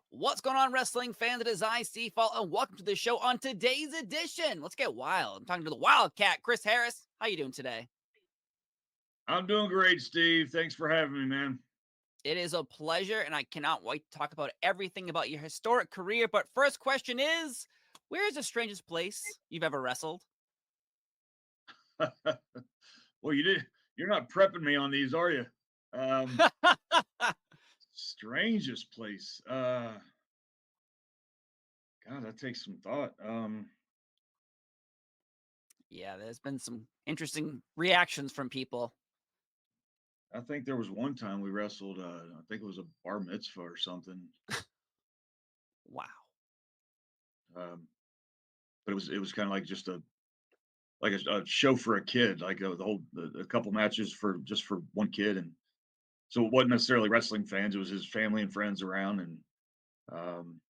What's going on, wrestling fans? It is I, Steve Fall, and welcome to the show. On today's edition, let's get wild. I'm talking to the Wildcat, Chris Harris. How you doing today? I'm doing great, Steve. Thanks for having me, man. It is a pleasure, and I cannot wait to talk about everything about your historic career. But first question is, where is the strangest place you've ever wrestled? Well, you're not prepping me on these, are you? Um, Strangest place. God, that takes some thought. Yeah, there's been some interesting reactions from people. I think there was one time we wrestled. I think it was a bar mitzvah or something. Wow. Um, but it was kind of like just a show for a kid, like a couple matches for just for one kid, and so it wasn't necessarily wrestling fans. It was his family and friends around, and um,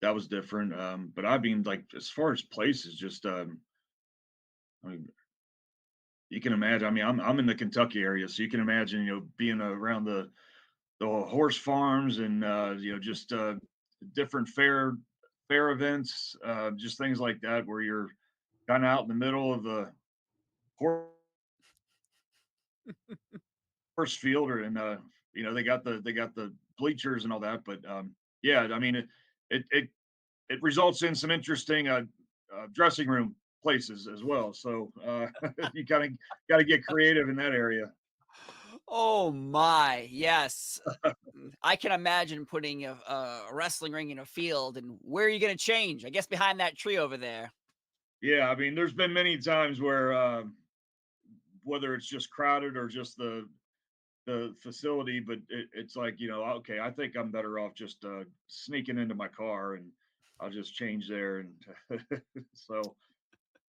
that was different. But I mean, like as far as places, just I mean, you can imagine. I mean, I'm in the Kentucky area, so you can imagine, being around the horse farms and just different fair events, just things like that, where you're kind of out in the middle of the horse field, or and they got the bleachers and all that. But yeah, I mean, it results in some interesting dressing room places as well. So you kind of got to get creative in that area. Oh my, yes. I can imagine putting a wrestling ring in a field, and where are you going to change? I guess behind that tree over there. Yeah, I mean, there's been many times where whether it's just crowded or just the facility, but it's like, okay, I think I'm better off just sneaking into my car, and I'll just change there. And so,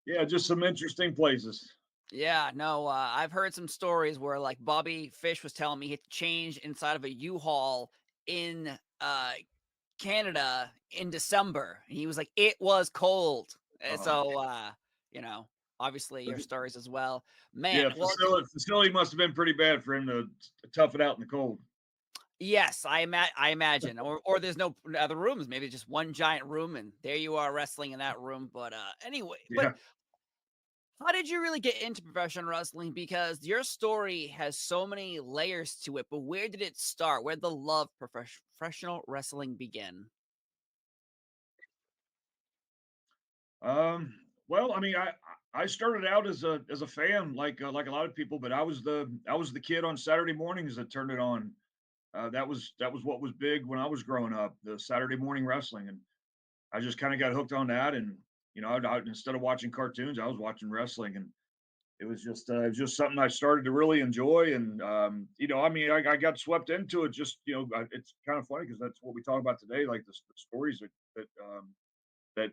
yeah, just some interesting places. Yeah, no, I've heard some stories where like Bobby Fish was telling me he had to change inside of a U-Haul in Canada in December. And he was like, it was cold. Uh, So you know, obviously your stories as well. Man, yeah, well, facility must have been pretty bad for him to tough it out in the cold. yes, I imagine. Or there's no other rooms, maybe just one giant room and there you are wrestling in that room. But anyway, but Yeah. how did you really get into professional wrestling? Because your story has so many layers to it, but where did it start? Where did the love for professional wrestling begin? Well, I mean, I started out as a fan, like a lot of people, but I was the kid on Saturday mornings that turned it on. That was what was big when I was growing up, the Saturday morning wrestling, and I just kind of got hooked on that. And instead of watching cartoons, I was watching wrestling, and it was just something I started to really enjoy. And I mean, I got swept into it. Just it's kind of funny because that's what we talk about today, like the stories that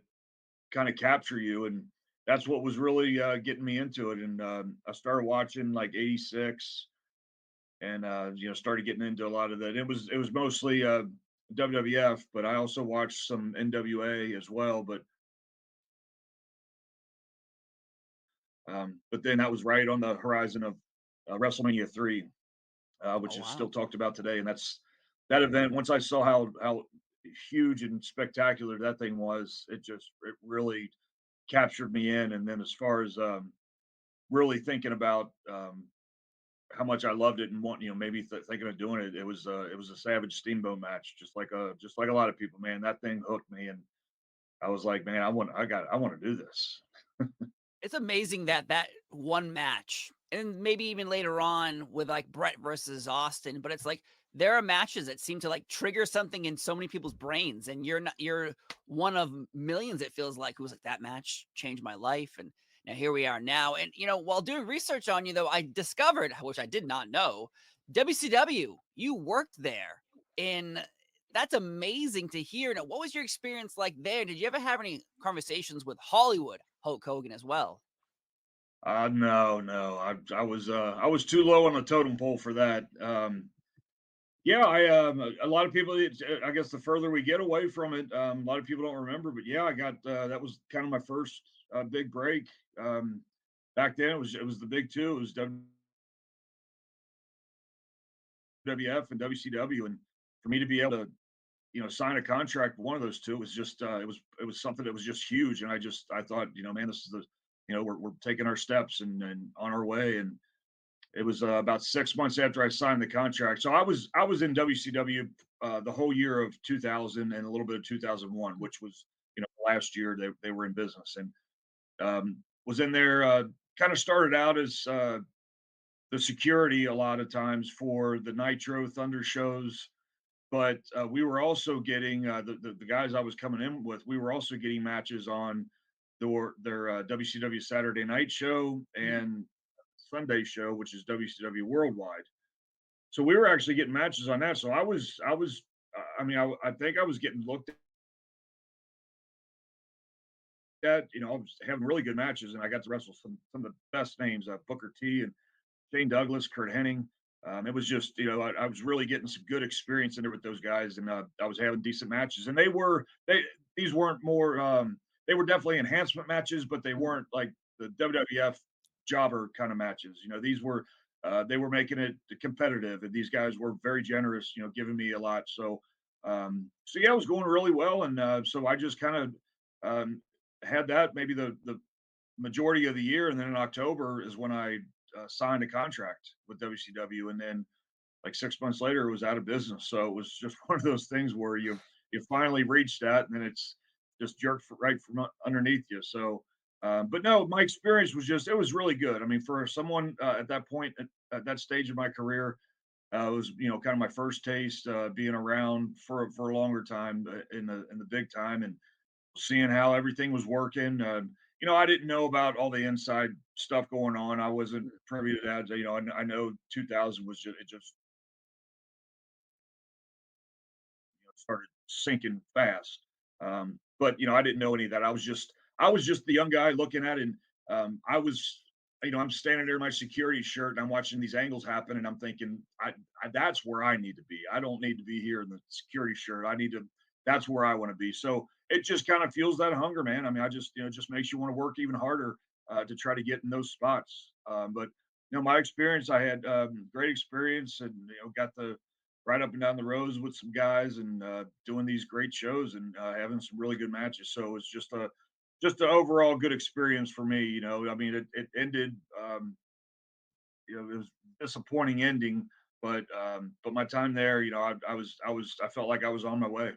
kind of capture you, and that's what was really getting me into it. And I started watching like '86, and started getting into a lot of that. It was mostly WWF, but I also watched some NWA as well. But then that was right on the horizon of WrestleMania 3, Oh which is still wow. talked about today. And that's that event. Once I saw how huge and spectacular that thing was, it really captured me in. And then as far as really thinking about how much I loved it and maybe thinking of doing it. It was a Savage Steamboat match, just like a lot of people, man. That thing hooked me, and I was like, man, I want to do this. It's amazing that that one match, and maybe even later on with like Brett versus Austin, but it's like there are matches that seem to like trigger something in so many people's brains, and you're one of millions. It feels like who's like that match changed my life, and now here we are now. And while doing research on you, though, I discovered, which I did not know, WCW. You worked there, and that's amazing to hear. Now, what was your experience like there? Did you ever have any conversations with Hollywood Hulk Hogan as well? No, no, I was too low on the totem pole for that. Yeah, a lot of people. I guess the further we get away from it, a lot of people don't remember. But yeah, I got that was kind of my first big break. Um, Back then, it was the big two. It was WWF and WCW, and for me to be able to sign a contract. One of those two. It was just it was something that was just huge, and I thought, man, this is the we're taking our steps and on our way. And it was about 6 months after I signed the contract. So I was in WCW the whole year of 2000 and a little bit of 2001, which was last year they were in business. And was in there. Kind of started out as the security a lot of times for the Nitro Thunder shows, but we were also getting the guys I was coming in with. We were also getting matches on their WCW Saturday Night show Mm. and Sunday show, which is WCW Worldwide. So we were actually getting matches on that. So I was I mean I think I was getting looked at. I was having really good matches, and I got to wrestle some of the best names, Booker T and Shane Douglas, Kurt Henning. It was just, I was really getting some good experience in there with those guys, and I was having decent matches. And these weren't more, they were definitely enhancement matches, but they weren't like the WWF jobber kind of matches. These were, they were making it competitive, and these guys were very generous, giving me a lot. So yeah, it was going really well, and so I just kind of um, had that maybe the majority of the year, and then in October is when I signed a contract with WCW, and then like 6 months later, it was out of business. So it was just one of those things where you finally reached that, and then it's just jerked right from underneath you. So, but no, my experience was just it was really good. I mean, for someone at that point at that stage of my career, it was kind of my first taste being around for a longer time in the big time, and seeing how everything was working. I didn't know about all the inside stuff going on. I wasn't privy to that. I know 2000 was just it just started sinking fast. But I didn't know any of that. I was just the young guy looking at it. And I was I'm standing there in my security shirt and I'm watching these angles happen and I'm thinking that's where I need to be. I don't need to be here in the security shirt. I need to That's where I want to be. So it just kind of fuels that hunger, man. I mean, I just it just makes you want to work even harder to try to get in those spots. But my experience, I had great experience, and got the right up and down the roads with some guys, and doing these great shows, and having some really good matches. So it's just an overall good experience for me. I mean, it ended. It was a disappointing ending, but my time there, I felt like I was on my way.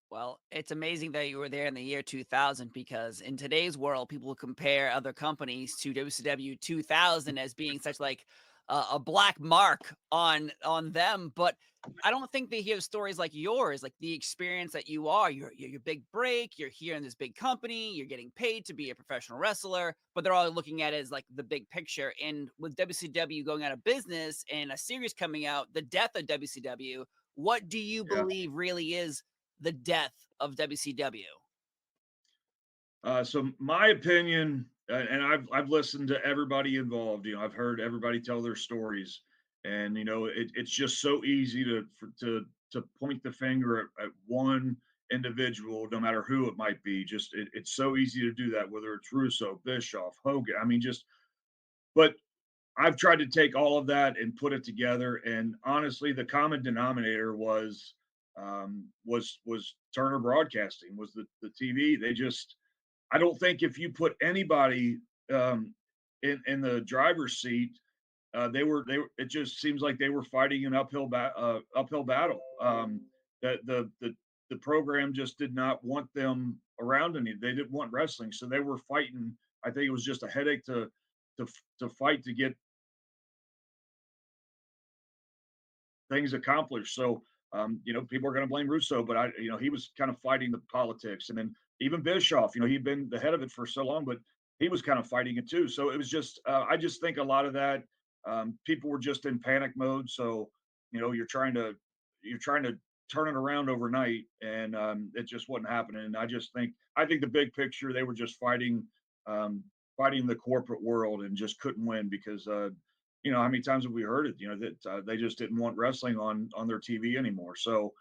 Well, it's amazing that you were there in the year 2000 because in today's world, people compare other companies to WCW 2000 as being such like a black mark on them. But I don't think they hear stories like yours, like the experience that you are. You're your big break. You're here in this big company. You're getting paid to be a professional wrestler, but they're all looking at it as like the big picture. And with WCW going out of business and a series coming out, the death of WCW, what do you Yeah. believe really is the death of WCW? So my opinion, and I've listened to everybody involved. I've heard everybody tell their stories, and it's just so easy to point the finger at one individual, no matter who it might be. Just it's so easy to do that, whether it's Russo, Bischoff, Hogan. I mean, but I've tried to take all of that and put it together. And honestly, the common denominator was Turner Broadcasting, was the TV. I don't think if you put anybody um, in the driver's seat, it just seems like they were fighting an uphill battle. The program just did not want them around any. They didn't want wrestling, so they were fighting. I think it was just a headache to fight to get things accomplished. So, people are going to blame Russo, but he was kind of fighting the politics, and then even Bischoff, he'd been the head of it for so long, but he was kind of fighting it too. So it was just, I just think a lot of that, people were just in panic mode. So, you're trying to turn it around overnight, and it just wasn't happening. And I think the big picture, they were just um, fighting the corporate world and just couldn't win because how many times have we heard it? That they just didn't want wrestling on their TV anymore. So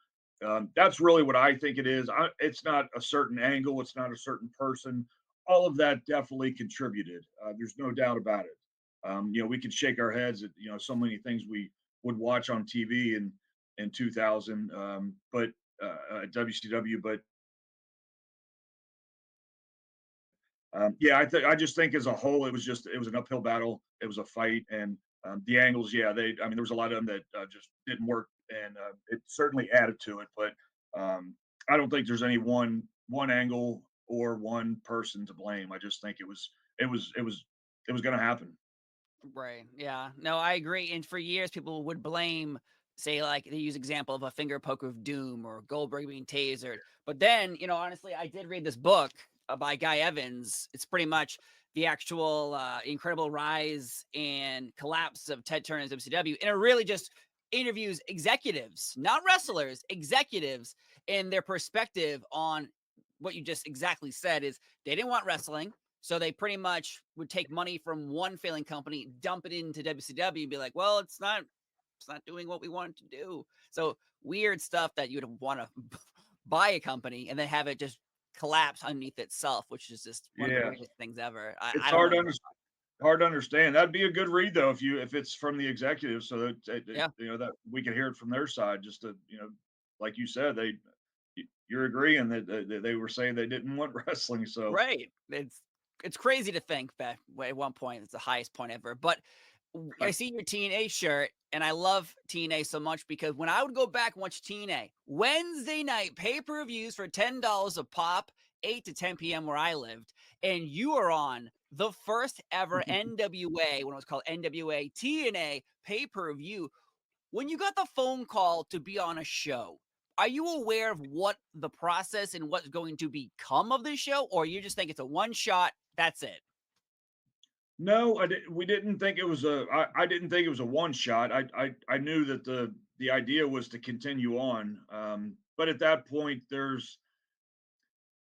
that's really what I think it is. It's not a certain angle. It's not a certain person. All of that definitely contributed. There's no doubt about it. We could shake our heads at so many things we would watch on TV in 2000. But at WCW, but yeah, I just think as a whole, it was an uphill battle. It was a fight, and the angles, yeah, I mean, there was a lot of them that just didn't work, and it certainly added to it. But I don't think there's any one angle or one person to blame. I just think it was it was it was going to happen. Right. Yeah. No, I agree. And for years, people would blame, say, like they use example of a finger poke of doom or Goldberg being tasered. But then, honestly, I did read this book by Guy Evans. It's pretty much the actual incredible rise and collapse of Ted Turner's WCW, and it really just interviews executives, not wrestlers, executives, and their perspective on what you just exactly said is they didn't want wrestling. So they pretty much would take money from one failing company, dump it into WCW, and be like, "Well, it's not doing what we want it to do." So weird stuff that you'd want to buy a company and then have it just collapse underneath itself, which is just one of the Yeah, weirdest things ever. I, it's I don't know. hard to understand. That'd be a good read though if it's from the executive, so Yeah, that we could hear it from their side. Just to like you said, you're agreeing that they were saying they didn't want wrestling. So right. It's crazy to think that at one point it's the highest point ever. But I see your TNA shirt, and I love TNA so much because when I would go back and watch TNA Wednesday night pay-per-views for $10 a pop, 8 to 10 p.m. where I lived, and you are on the first ever NWA when it was called NWA TNA pay-per-view. When you got the phone call to be on a show, are you aware of what the process and what's going to become of this show, or you just think it's a one shot, that's it? no, we didn't think it was I didn't think it was a one shot. I knew that the idea was to continue on. But at that point, there's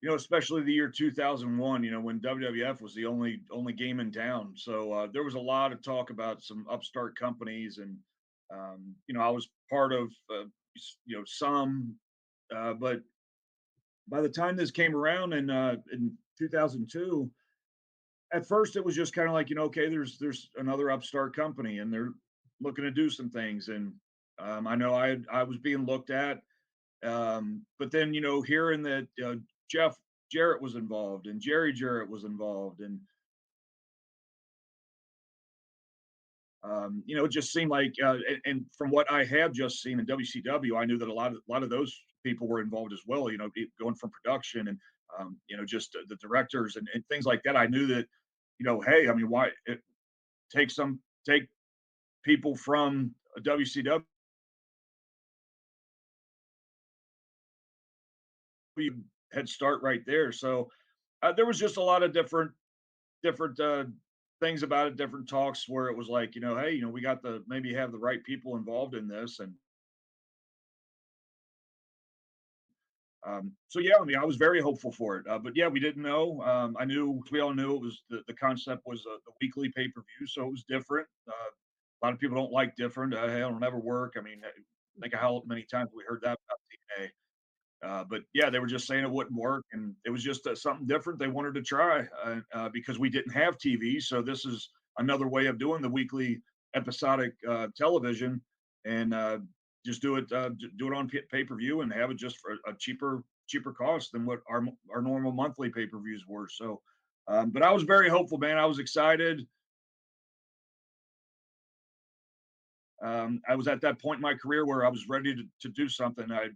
especially the year 2001, when WWF was the only game in town. So there was a lot of talk about some upstart companies, and I was part of some, but by the time this came around in 2002, at first it was just kind of like okay, there's another upstart company, and they're looking to do some things, and I know I was being looked at, but then hearing that Jeff Jarrett was involved and Jerry Jarrett was involved, and it just seemed like, and from what I have just seen in WCW, I knew that a lot of those people were involved as well. Going from production and just the directors and things like that. I knew that hey, I mean, why take people from a WCW head start right there. So there was just a lot of different things about it, different talks where it was like, hey, we got the maybe have the right people involved in this, and so yeah, I mean, I was very hopeful for it, but yeah, we didn't know. I knew we all knew it was the concept was the weekly pay per view, so it was different. A lot of people don't like different. Hey, it'll never work. I mean, think of how many times we heard that about TNA. But yeah, they were just saying it wouldn't work, and it was just something different they wanted to try because we didn't have TV. So this is another way of doing the weekly episodic television, and just do it on pay per view and have it just for a cheaper cost than what our normal monthly pay per views were. So, but I was very hopeful, man. I was excited. I was at that point in my career where I was ready to do something. I'd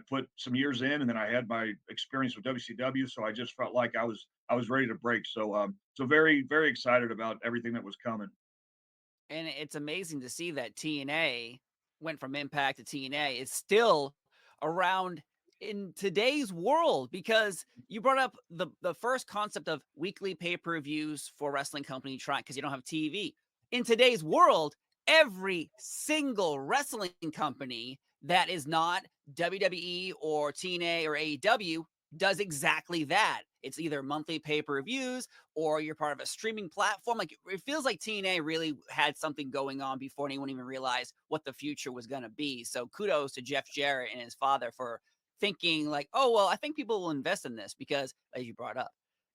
put some years in, and then I had my experience with WCW, so I just felt like I was ready to break. So, so very very excited about everything that was coming. And it's amazing to see that TNA went from Impact to TNA. It's still around in today's world because you brought up the first concept of weekly pay-per-views for wrestling company trying because you don't have TV. In today's world, every single wrestling company that is not WWE or TNA or AEW does exactly that. It's either monthly pay-per-views or you're part of a streaming platform. Like it feels like TNA really had something going on before anyone even realized what the future was going to be. So kudos to Jeff Jarrett and his father for thinking like, oh, well, I think people will invest in this because as you brought up,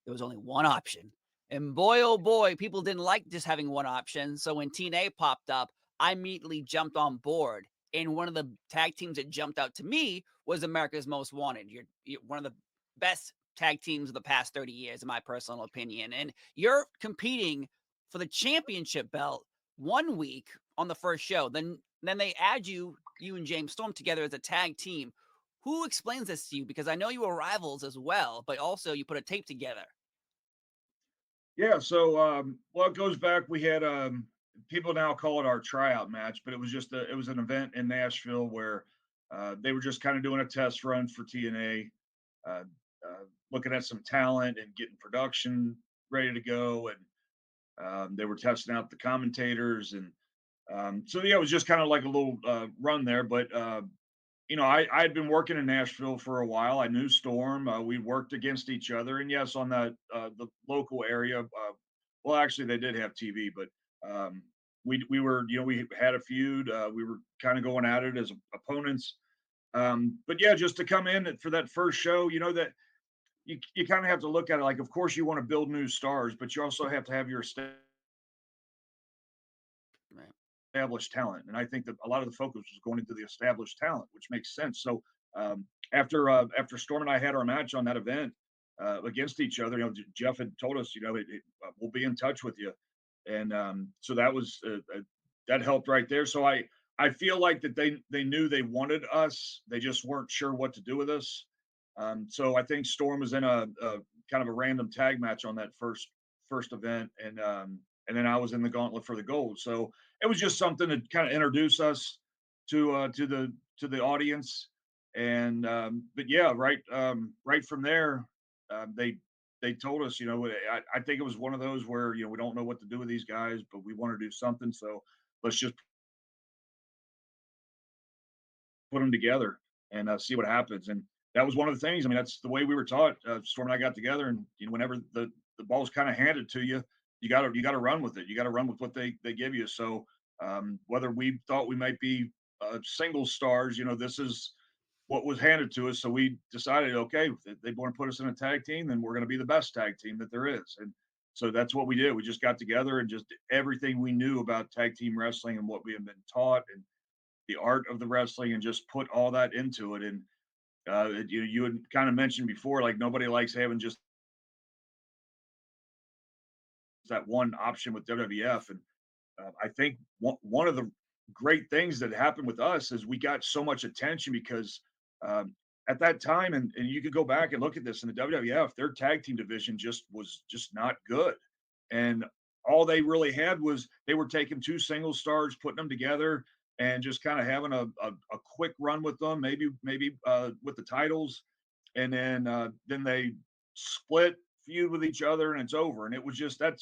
there was only one option. And boy, oh boy, people didn't like just having one option. So when TNA popped up, I immediately jumped on board. And one of the tag teams that jumped out to me was America's Most Wanted. You're one of the best tag teams of the past 30 years, in my personal opinion. And you're competing for the championship belt one week on the first show. Then they add you and James Storm together as a tag team. Who explains this to you? Because I know you were rivals as well, but also you put a tape together. Yeah, so well, it goes back. We had people now call it our tryout match, but it was an event in Nashville where they were just kind of doing a test run for TNA, uh, looking at some talent and getting production ready to go, and they were testing out the commentators, and so yeah, it was just kind of like a little run there. But you know, I had been working in Nashville for a while. I knew Storm. We worked against each other, and yes, on the local area. Well, actually, they did have TV, but we were, you know, we had a feud. We were kind of going at it as opponents. But yeah, just to come in for that first show, you know that you kind of have to look at it like, of course, you want to build new stars, but you also have to have your Right. established talent. And I think that a lot of the focus was going into the established talent, which makes sense. So after Storm and I had our match on that event against each other, you know, Jeff had told us, you know, we'll be in touch with you, and so that was that helped right there. So I feel like that they knew they wanted us, they just weren't sure what to do with us. So I think Storm was in a kind of a random tag match on that first event, and then I was in the gauntlet for the gold. So it was just something to kind of introduce us to the audience. And but yeah, right from there, they told us, you know, I think it was one of those where, you know, we don't know what to do with these guys, but we want to do something. So let's just put them together and see what happens. And that was one of the things. I mean, that's the way we were taught. Storm and I got together, and you know, whenever the ball's kind of handed to you, you got to run with it. You got to run with what they give you. So whether we thought we might be single stars, you know, this is what was handed to us. So we decided, okay, if they want to put us in a tag team, then we're going to be the best tag team that there is. And so that's what we did. We just got together and just did everything we knew about tag team wrestling and what we had been taught and the art of the wrestling and just put all that into it. And you had kind of mentioned before, like nobody likes having just that one option with WWF. And I think one of the great things that happened with us is we got so much attention because at that time, and you could go back and look at this in the WWF, their tag team division just was just not good. And all they really had was they were taking two single stars, putting them together, and just kind of having a quick run with them, maybe with the titles, and then they split, feud with each other, and it's over. And it was just that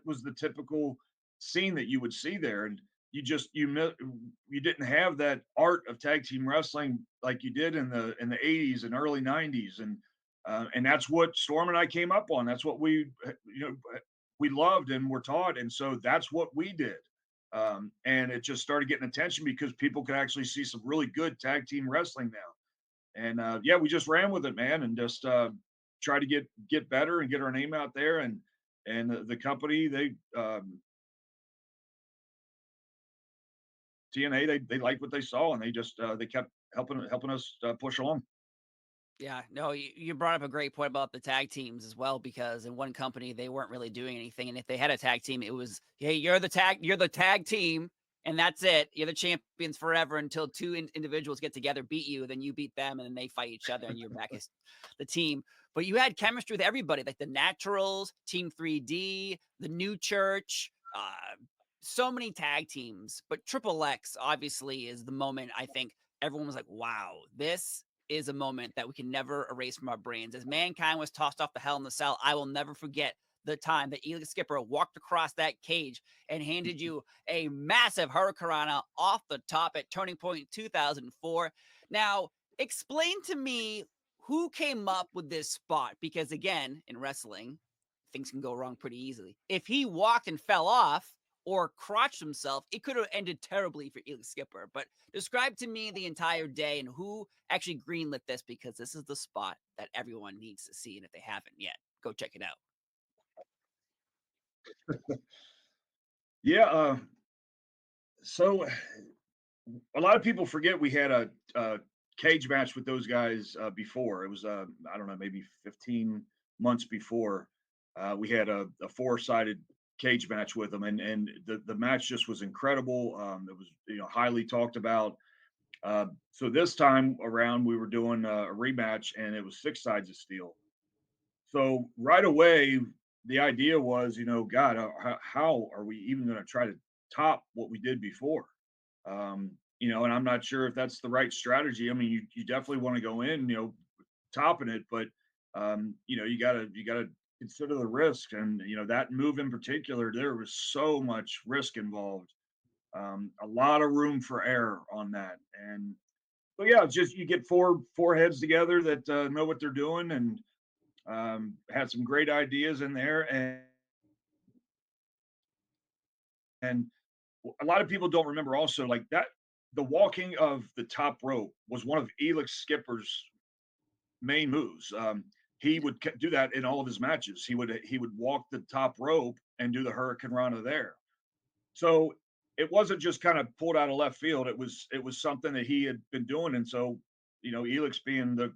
was the typical scene that you would see there. And you didn't have that art of tag team wrestling like you did in the 80s and early 90s. And that's what Storm and I came up on. That's what we loved and were taught, and so that's what we did. And it just started getting attention because people could actually see some really good tag team wrestling now. And yeah, we just ran with it, man, and just try to get better and get our name out there. And the company, they TNA, they liked what they saw, and they just they kept helping us push along. Yeah, no, you brought up a great point about the tag teams as well, because in one company they weren't really doing anything, and if they had a tag team, it was, hey, you're the tag team, and that's it. You're the champions forever until two individuals get together, beat you, then you beat them, and then they fight each other, and you're back as the team. But you had chemistry with everybody, like the Naturals, Team 3D, the New Church, so many tag teams. But Triple X obviously is the moment I think everyone was like, wow, this is a moment that we can never erase from our brains. As Mankind was tossed off the Hell in the Cell, I will never forget the time that Eli Skipper walked across that cage and handed you a massive hurricanrana off the top at Turning Point 2004. Now, explain to me who came up with this spot, because again, in wrestling, things can go wrong pretty easily. If he walked and fell off or crotched himself, it could have ended terribly for Eli Skipper. But describe to me the entire day and who actually greenlit this, because this is the spot that everyone needs to see. And if they haven't yet, go check it out. Yeah. So a lot of people forget we had a cage match with those guys before. It was I don't know, maybe 15 months before. We had a four-sided cage match with them, and the match just was incredible. It was highly talked about. So this time around, we were doing a rematch, and it was six sides of steel. So right away, the idea was, God, how are we even going to try to top what we did before? And I'm not sure if that's the right strategy. I mean, you definitely want to go in, topping it, but you gotta consider the risk, and that move in particular, there was so much risk involved, a lot of room for error on that, and so yeah, it's just you get four heads together that know what they're doing, and had some great ideas in there, and a lot of people don't remember also like that the walking of the top rope was one of Elix Skipper's main moves. He would do that in all of his matches. He would walk the top rope and do the Hurricane Rana there. So it wasn't just kind of pulled out of left field. It was something that he had been doing, and so Elix being the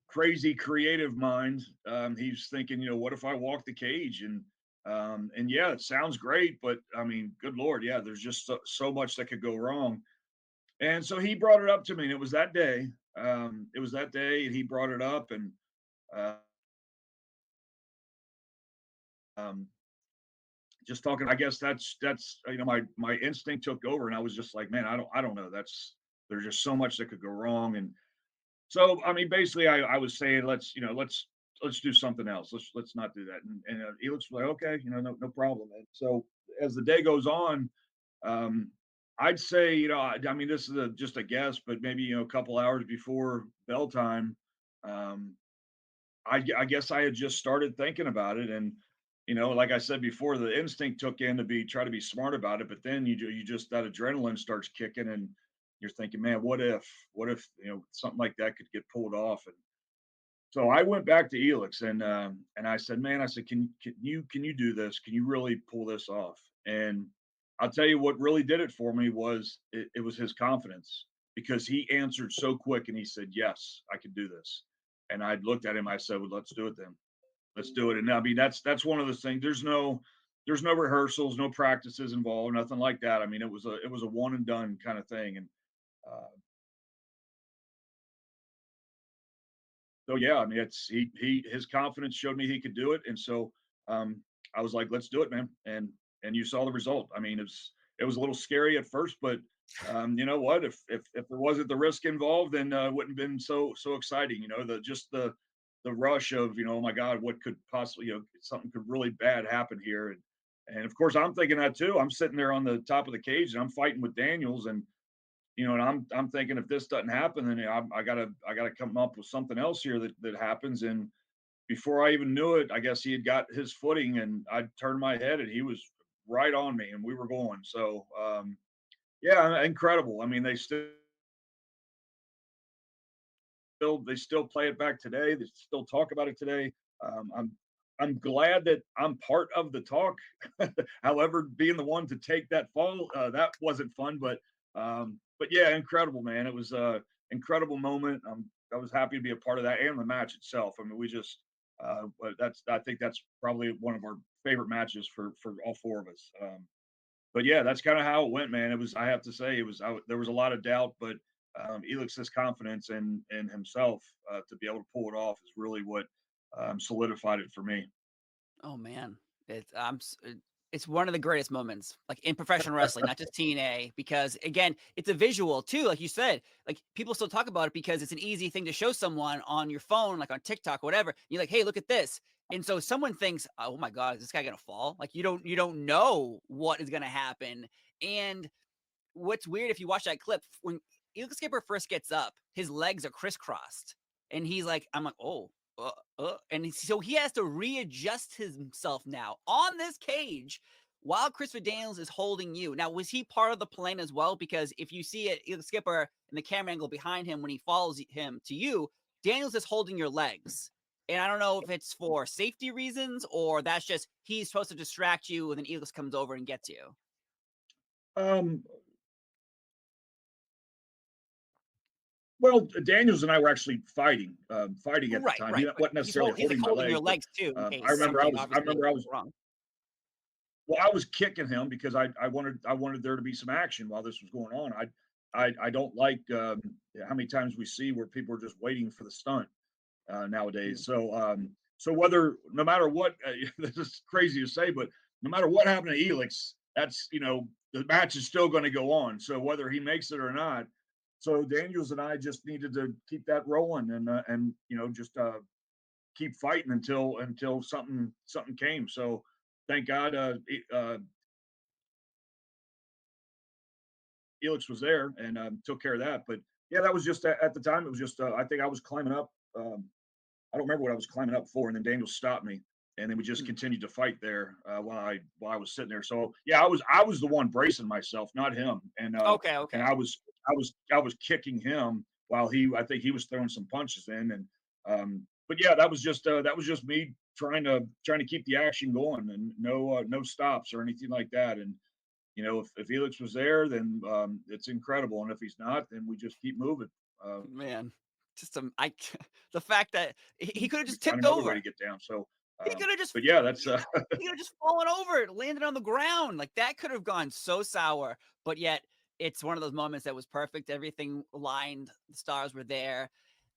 crazy creative mind, he's thinking, what if I walk the cage and yeah, it sounds great, but I mean, good lord, yeah, there's just so much that could go wrong. And so he brought it up to me, and it was that day. It was that day, and he brought it up, and uh, um, just talking. I guess that's my instinct took over, and I was just like, man, I don't know. There's just so much that could go wrong, and so I mean, basically, I was saying let's do something else. Let's not do that. And he looks like okay, no problem. And so as the day goes on, um, I'd say I mean this is just a guess, but maybe a couple hours before bell time, um, I guess I had just started thinking about it, and like I said before, the instinct took in to be try to be smart about it, but then you just that adrenaline starts kicking, and you're thinking, man, what if something like that could get pulled off, and so I went back to Elix and I said, man, I said, can you do this? Can you really pull this off? And I'll tell you what really did it for me was it was his confidence because he answered so quick and he said, yes, I can do this. And I looked at him, I said, well, let's do it then. Let's do it. And I mean, that's one of those things. There's no rehearsals, no practices involved, nothing like that. I mean, it was a one and done kind of thing. And uh, so yeah, I mean, it's he his confidence showed me he could do it, and so um, I was like, "Let's do it, man!" And you saw the result. I mean, it was a little scary at first, but you know what? If there wasn't the risk involved, then it wouldn't have been so exciting. The rush of oh my God, what could possibly something could really bad happen here, and of course I'm thinking that too. I'm sitting there on the top of the cage and I'm fighting with Daniels, and I'm thinking if this doesn't happen, then I gotta come up with something else here that happens. And before I even knew it, I guess he had got his footing, and I turned my head, and he was right on me, and we were going. So yeah, incredible. I mean, they still play it back today. They still talk about it today. I'm glad that I'm part of the talk. However, being the one to take that fall, that wasn't fun, but yeah, incredible, man. It was a incredible moment. I was happy to be a part of that and the match itself. I mean, we just but that's I think that's probably one of our favorite matches for all four of us. But yeah, that's kind of how it went, man. It was, I have to say, there was a lot of doubt, but Elix's confidence in himself to be able to pull it off is really what solidified it for me. Oh man, it's one of the greatest moments, like in professional wrestling, not just TNA, because again, it's a visual too, like you said. Like people still talk about it because it's an easy thing to show someone on your phone, like on TikTok, or whatever. You're like, hey, look at this. And so someone thinks, oh my God, is this guy gonna fall? Like you don't know what is gonna happen. And what's weird if you watch that clip when Eagle Skipper first gets up, his legs are crisscrossed, and he's like, "I'm like, oh." So he has to readjust himself now on this cage while Christopher Daniels is holding you. Now, was he part of the plan as well? Because if you see it, Eagle Skipper and the camera angle behind him when he follows him to you, Daniels is holding your legs. And I don't know if it's for safety reasons or that's just he's supposed to distract you and then Eagles comes over and gets you. Um, Well, Daniels and I were actually fighting at the Right, time. He right. But wasn't necessarily he's like holding my holding your leg, but legs too in I case remember I something was I obviously remember I was wrong. well, I was kicking him because I wanted there to be some action while this was going on. I don't like how many times we see where people are just waiting for the stunt Mm. nowadays. So whether no matter what, this is crazy to say, but no matter what happened to Elix, that's the match is still going to go on. So whether he makes it or not, so Daniels and I just needed to keep that rolling and just keep fighting until something came. So thank God, Elix was there and took care of that. But yeah, that was just at the time. It was just I think I was climbing up. I don't remember what I was climbing up for, and then Daniel stopped me, and then we just Mm. continued to fight there while I was sitting there. So yeah, I was the one bracing myself, not him, Okay, and okay. I was kicking him while I think he was throwing some punches in, and but yeah, that was just me trying to keep the action going and no stops or anything like that, and if Felix was there, then it's incredible, and if he's not, then we just keep moving. Uh, Man, just the fact that he could have we just find tipped another way to over. get down. So, He could have just but yeah, that's he could have just fallen over, landed on the ground. Like that could have gone so sour, but yet it's one of those moments that was perfect. Everything aligned, the stars were there.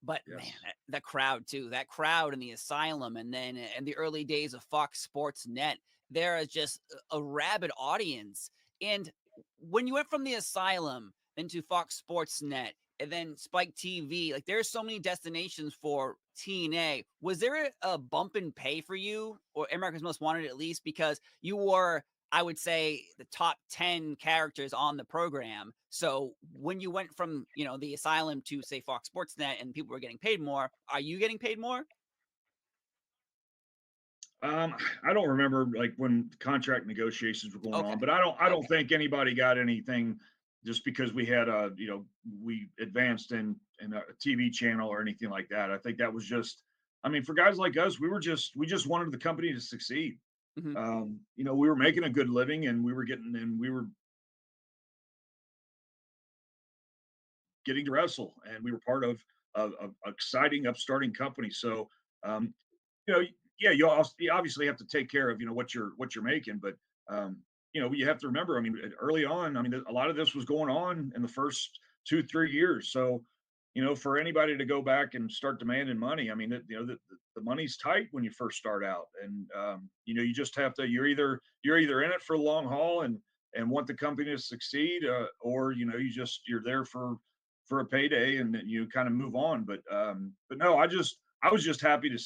But man, yes. that crowd too, that crowd in the asylum, and then in the early days of Fox Sports Net, there is just a rabid audience. And when you went from the asylum into Fox Sports Net, and then Spike TV. Like there's so many destinations for TNA. Was there a bump in pay for you or America's Most Wanted at least because you were, I would say, the top 10 characters on the program. So when you went from, the asylum to say Fox Sports Net and people were getting paid more, are you getting paid more? I don't remember like when contract negotiations were going Okay. on, but I don't Okay. think anybody got anything just because we had we advanced in a TV channel or anything like that. I think that was just, I mean, for guys like us, we just wanted the company to succeed. Mhm. We were making a good living and we were getting to wrestle and we were part of a exciting upstarting company. So um, you know, yeah, you obviously have to take care of what you're making, but you have to remember. I mean, early on, I mean, a lot of this was going on in the first 2-3 years. So, for anybody to go back and start demanding money, I mean, the money's tight when you first start out, and you just have to. You're either in it for the long haul and want the company to succeed, or you're there for a payday and then you kind of move on. But no, I was just happy to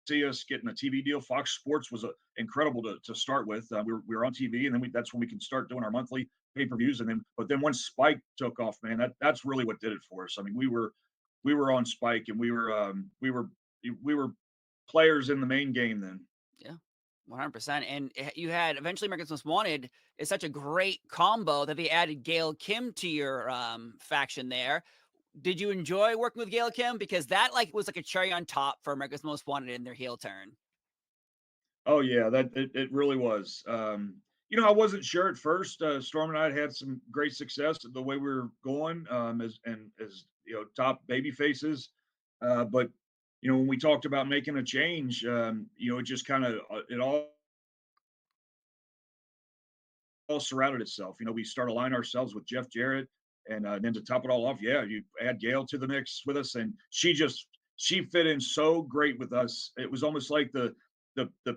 see us getting a TV deal. Fox Sports was incredible to start with. We were on TV, and then that's when we can start doing our monthly pay-per-views. But then once Spike took off, man, that's really what did it for us. I mean, we were on Spike, and we were players in the main game then. Yeah, 100%. And you had eventually America's Most Wanted is such a great combo that they added Gail Kim to your faction there. Did you enjoy working with Gail Kim? Because that was like a cherry on top for America's Most Wanted in their heel turn. Oh yeah, that it really was. I wasn't sure at first. Storm and I had some great success the way we were going as top baby faces, but when we talked about making a change, it just kind of it all surrounded itself. We start aligning ourselves with Jeff Jarrett, and then to top it all off, yeah, you add Gail to the mix with us, and she fit in so great with us. It was almost like the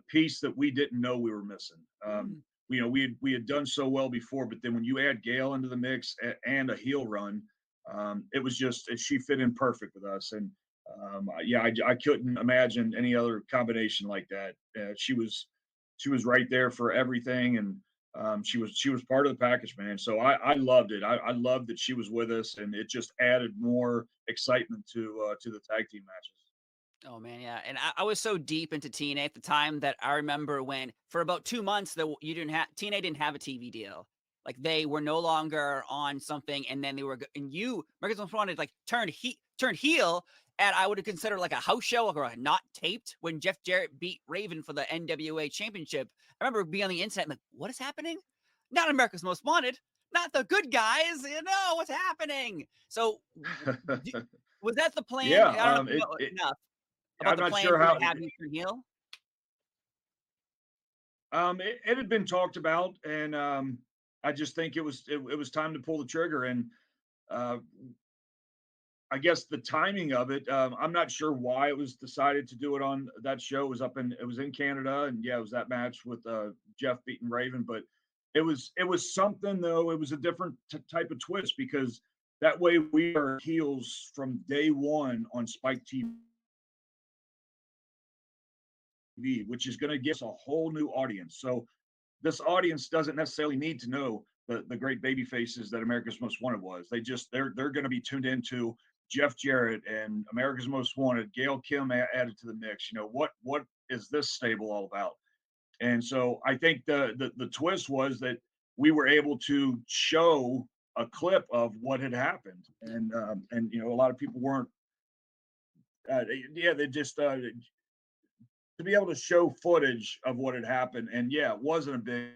piece that we didn't know we were missing. Mm. We had done so well before, but then when you add Gail into the mix and a heel run, it was just she fit in perfect with us, and yeah, I couldn't imagine any other combination like that. She was right there for everything, and she was part of the package, man. So I loved it. I loved that she was with us, and it just added more excitement to the tag team matches. Oh man, yeah. And I was so deep into TNA at the time that I remember when for about 2 months that you didn't have TNA didn't have a TV deal. Like they were no longer on something, and then and you America's Most Wanted like turned heel, and I would have considered like a house show or a not taped when Jeff Jarrett beat Raven for the NWA championship. I remember being on the internet like, what is happening? Not America's Most Wanted. not the good guys. You know what's happening. So, d- was that the plan? Yeah, I don't know if you know it enough about I'm the not plan sure for you how to have you turn heel. it had been talked about, and I just think it was time to pull the trigger, and uh, I guess the timing of it, I'm not sure why it was decided to do it on that show. It was in Canada, and yeah, it was that match with Jeff beating Raven, but it was something though. It was a different type of twist because that way we are heels from day one on Spike TV, which is going to give us a whole new audience. So this audience doesn't necessarily need to know the great baby faces that America's Most Wanted was. They're going to be tuned into Jeff Jarrett and America's Most Wanted, Gail Kim added to the mix. You know what is this stable all about? And so I think the twist was that we were able to show a clip of what had happened, and you know a lot of people weren't. Yeah, they just to be able to show footage of what had happened, and yeah, it wasn't a big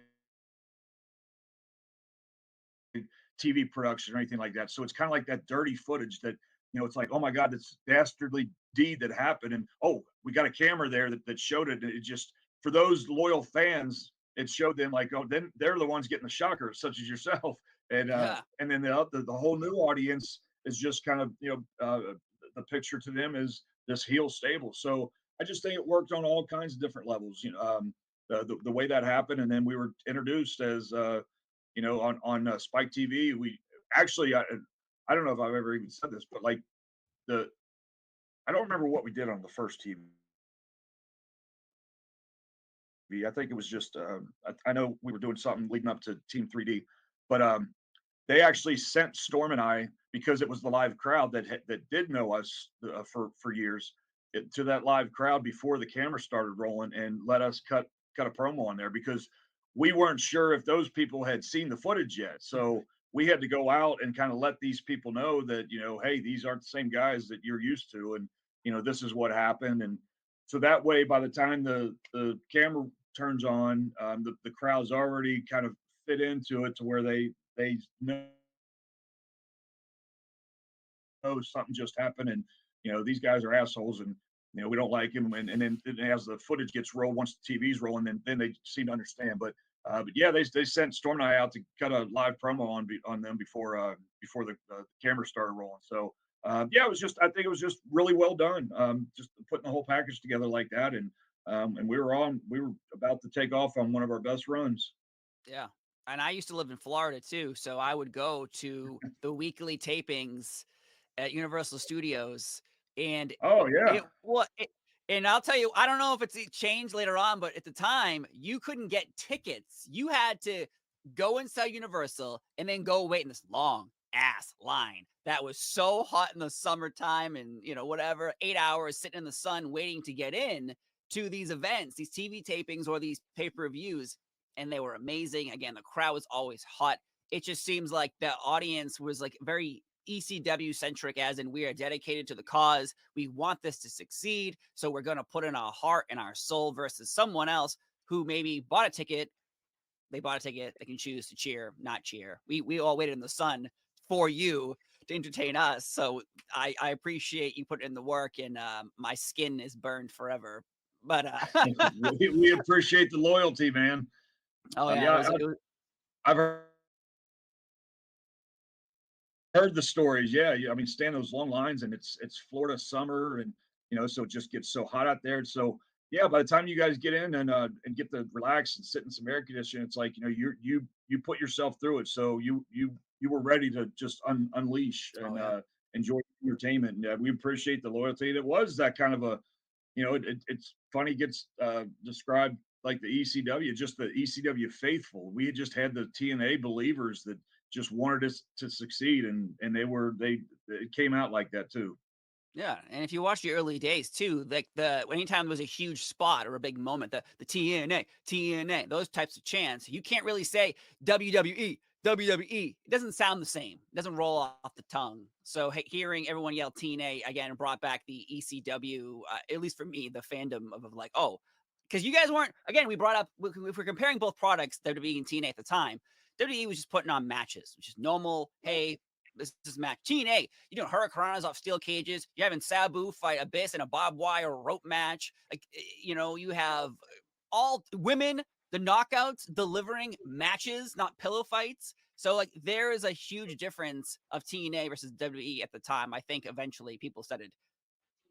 TV production or anything like that. So it's kind of like that dirty footage that, you know, it's like, oh my God, this dastardly deed that happened. And oh, we got a camera there that showed it. And it just, for those loyal fans, it showed them like, oh, then they're the ones getting the shocker, such as yourself. Yeah, And then the whole new audience is just kind of, the picture to them is this heel stable. So I just think it worked on all kinds of different levels, the way that happened. And then we were introduced as, on Spike TV. We actually, I don't know if I've ever even said this, but like the, I don't remember what we did on the first TV. I think it was just, I know we were doing something leading up to Team 3D, but they actually sent Storm and I because it was the live crowd that did know us for years to that live crowd before the camera started rolling and let us cut a promo on there because we weren't sure if those people had seen the footage yet. So we had to go out and kind of let these people know that hey, these aren't the same guys that you're used to, and this is what happened. And so that way, by the time the camera turns on, the crowd's already kind of fit into it to where they know something just happened, and these guys are assholes, and we don't like him, and then as the footage gets rolled, once the TV's rolling, then they seem to understand. But yeah, they sent Storm and I out to cut a live promo on them before the camera started rolling. So yeah, I think it was just really well done. Just putting the whole package together like that, and we were about to take off on one of our best runs. yeah. And I used to live in Florida too, so I would go to the weekly tapings at Universal Studios, and Oh yeah. and I'll tell you, I don't know if it's changed later on, but at the time, you couldn't get tickets. You had to go inside Universal and then go wait in this long ass line that was so hot in the summertime and, whatever, 8 hours sitting in the sun waiting to get in to these events, these TV tapings or these pay-per-views, and they were amazing. Again, the crowd was always hot. It just seems like the audience was like very ECW centric, as in we are dedicated to the cause. We want this to succeed. So we're going to put in our heart and our soul versus someone else who maybe bought a ticket. They bought a ticket. They can choose to cheer, not cheer. We all waited in the sun for you to entertain us. So I appreciate you putting in the work, and my skin is burned forever. But We appreciate the loyalty, man. oh yeah, Yeah, I've heard the stories. Yeah, yeah. I mean, stand those long lines, and it's Florida summer, and so it just gets so hot out there. So yeah, by the time you guys get in and get to relax and sit in some air conditioning, it's like you put yourself through it. So you were ready to just unleash oh and yeah. enjoy entertainment. And we appreciate the loyalty. It was that kind of a it's funny gets described like the ECW, just the ECW faithful. We had just had the TNA believers that just wanted us to succeed, and they it came out like that too. Yeah, and if you watch the early days too, like anytime there was a huge spot or a big moment, the TNA, those types of chants, you can't really say WWE, WWE. It doesn't sound the same. It doesn't roll off the tongue. So hearing everyone yell TNA again brought back the ECW, at least for me, the fandom of like, oh, because you guys weren't. Again, we brought up if we're comparing both products, WWE and TNA at the time. WWE was just putting on matches, which is normal. Hey, this is match. TNA, you know, hurricanranas off steel cages. You're having Sabu fight Abyss in a barbed wire rope match. Like, you know, you have all women, the knockouts delivering matches, not pillow fights. So, like, there is a huge difference of TNA versus WWE at the time. I think eventually people started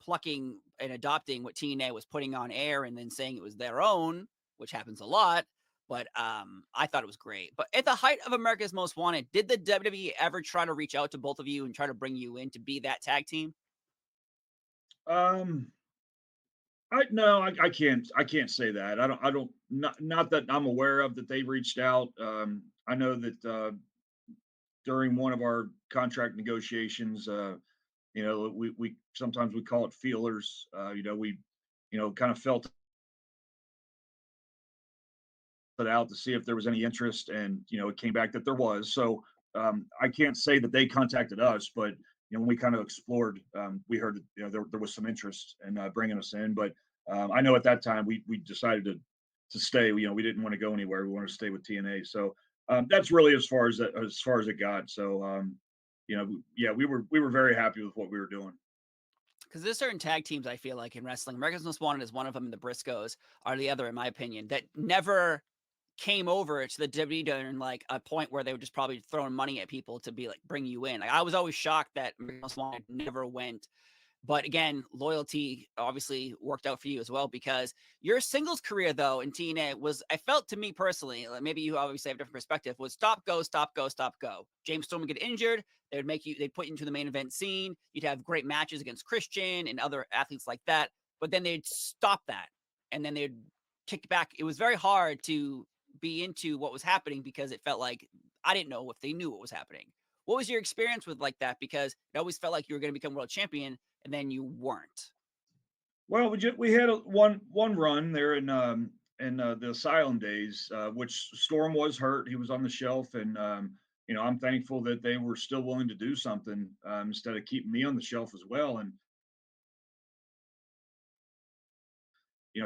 plucking and adopting what TNA was putting on air and then saying it was their own, which happens a lot. But I thought it was great. But at the height of America's Most Wanted, did the WWE ever try to reach out to both of you and try to bring you in to be that tag team? Um, I no, I can't say that. I don't not that I'm aware of that they reached out. I know that during one of our contract negotiations, we sometimes we call it feelers. We kind of felt it out to see if there was any interest, and it came back that there was. So I can't say that they contacted us, but when we kind of explored, we heard that there was some interest in bringing us in. But I know at that time we decided to stay. We didn't want to go anywhere. We wanted to stay with TNA. So that's really as far as it got. So yeah, we were very happy with what we were doing. Because there's certain tag teams I feel like in wrestling. America's Most Wanted is one of them, and the Briscoes are the other, in my opinion, that never came over to the WWE during like a point where they were just probably throwing money at people to be like bring you in. Like I was always shocked that America's Most Wanted never went. But again, loyalty obviously worked out for you as well because your singles career, though, in TNA was, I felt to me personally, like maybe you obviously have a different perspective, was stop, go, stop, go, stop, go. James Storm would get injured. They would make you, they'd put you into the main event scene. You'd have great matches against Christian and other athletes like that. But then they'd stop that and then they'd kick back. It was very hard to be into what was happening because it felt like I didn't know if they knew what was happening. What was your experience with like that? Because it always felt like you were going to become world champion and then you weren't. Well, we had one run there in the Asylum days, which Storm was hurt. He was on the shelf, and I'm thankful that they were still willing to do something instead of keeping me on the shelf as well. And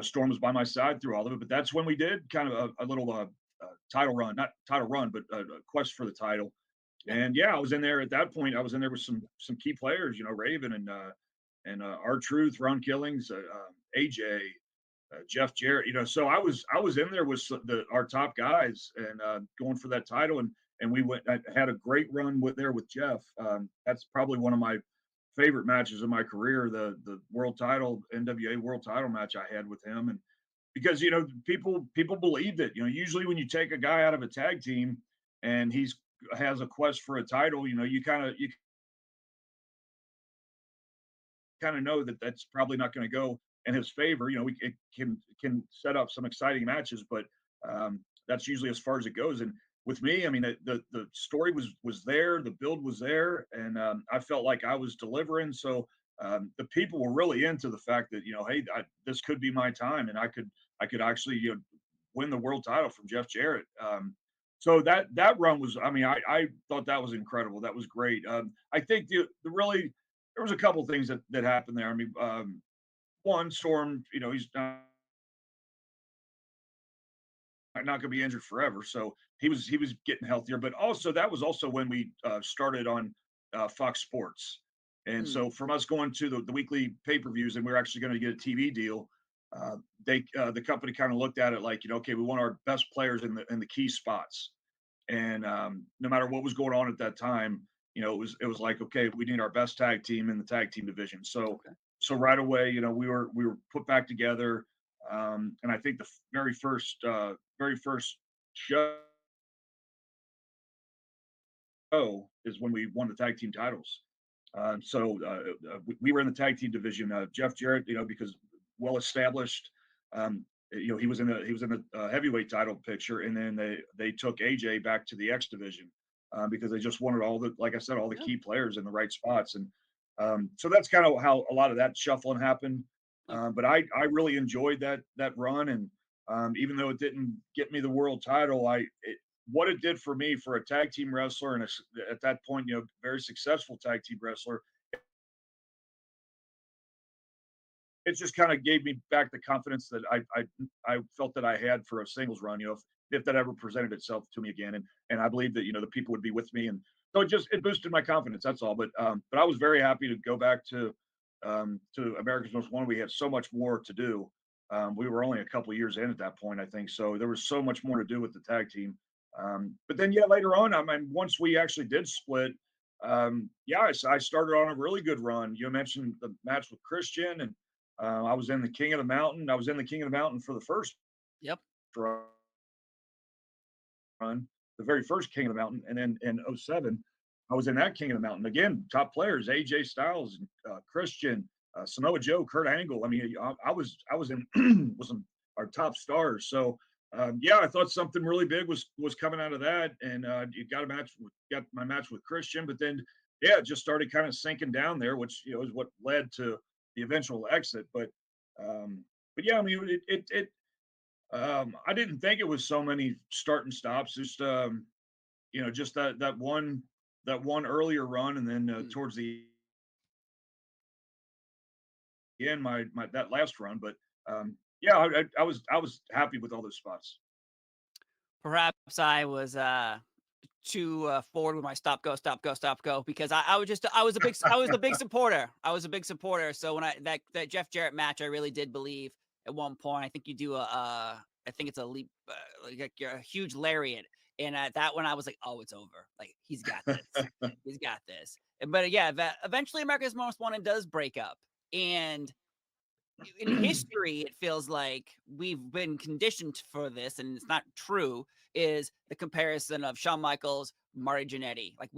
Storm was by my side through all of it. But that's when we did kind of a little title run, not title run, but a quest for the title. Yeah. And yeah, I was in there at that point. I was in there with some key players, Raven and our Truth, Ron Killings, AJ, Jeff Jarrett. So I was in there with our top guys and going for that title, and we went. I had a great run with Jeff. That's probably one of my favorite matches of my career. The world title, NWA world title match I had with him, and because people believed it. Usually when you take a guy out of a tag team and he's has a quest for a title, you kind of know that that's probably not going to go in his favor. It can set up some exciting matches, but that's usually as far as it goes. And with me, I mean, the story was there, the build was there, and I felt like I was delivering. So the people were really into the fact that hey, this could be my time, and I could actually win the world title from Jeff Jarrett. So that run was, I mean, I thought that was incredible. That was great. I think the really there was a couple things that happened there. I mean, one Storm, he's not going to be injured forever, so he was getting healthier. But also that was also when we started on Fox Sports, and Mm, so from us going to the weekly pay per views, and we are actually going to get a TV deal. The company kind of looked at it like okay, we want our best players in the key spots, and no matter what was going on at that time, it was like okay, we need our best tag team in the tag team division. okay. So right away, we were put back together, and I think the very first show is when we won the tag team titles. We were in the tag team division. Jeff Jarrett, because well established. He was in the heavyweight title picture, and then they took AJ back to the X division because they just wanted like I said, all the Yeah. key players in the right spots, and so that's kind of how a lot of that shuffling happened. Like, But I really enjoyed that run, and even though it didn't get me the world title, what it did for me for a tag team wrestler and at that point, very successful tag team wrestler, it just kind of gave me back the confidence that I felt that I had for a singles run. If that ever presented itself to me again, and I believe that the people would be with me, and so it boosted my confidence. That's all. But I was very happy to go back to America's Most Wanted. We had so much more to do. We were only a couple of years in at that point, I think. So there was so much more to do with the tag team. But then, yeah, later on, I mean, once we actually did split, yeah, I started on a really good run. You mentioned the match with Christian, and I was in the King of the Mountain. I was in the King of the Mountain for the first Yep. run, the very first King of the Mountain, and then in '07, I was in that King of the Mountain again. Top players: AJ Styles, Christian, Samoa Joe, Kurt Angle. I mean, I was in was some our top stars. So yeah, I thought something really big was coming out of that, and you got my match with Christian, but then yeah, it just started kind of sinking down there, which is what led to the eventual exit. But yeah, I mean, I didn't think it was so many start and stops. Just that one earlier run, and then Mm. towards the end, my that last run. But yeah, I was happy with all those spots. Perhaps I was too forward with my stop go stop go stop go because I was just I was a big supporter. I was a big supporter. So when that Jeff Jarrett match, I really did believe at one point. I think you do I think it's a leap like a huge lariat, and at that one I was like, oh, it's over. Like he's got this. He's got this. But yeah, that eventually America's Most Wanted does break up, and in history, it feels like we've been conditioned for this, and it's not true, is the comparison of Shawn Michaels, Marty Jannetty. Like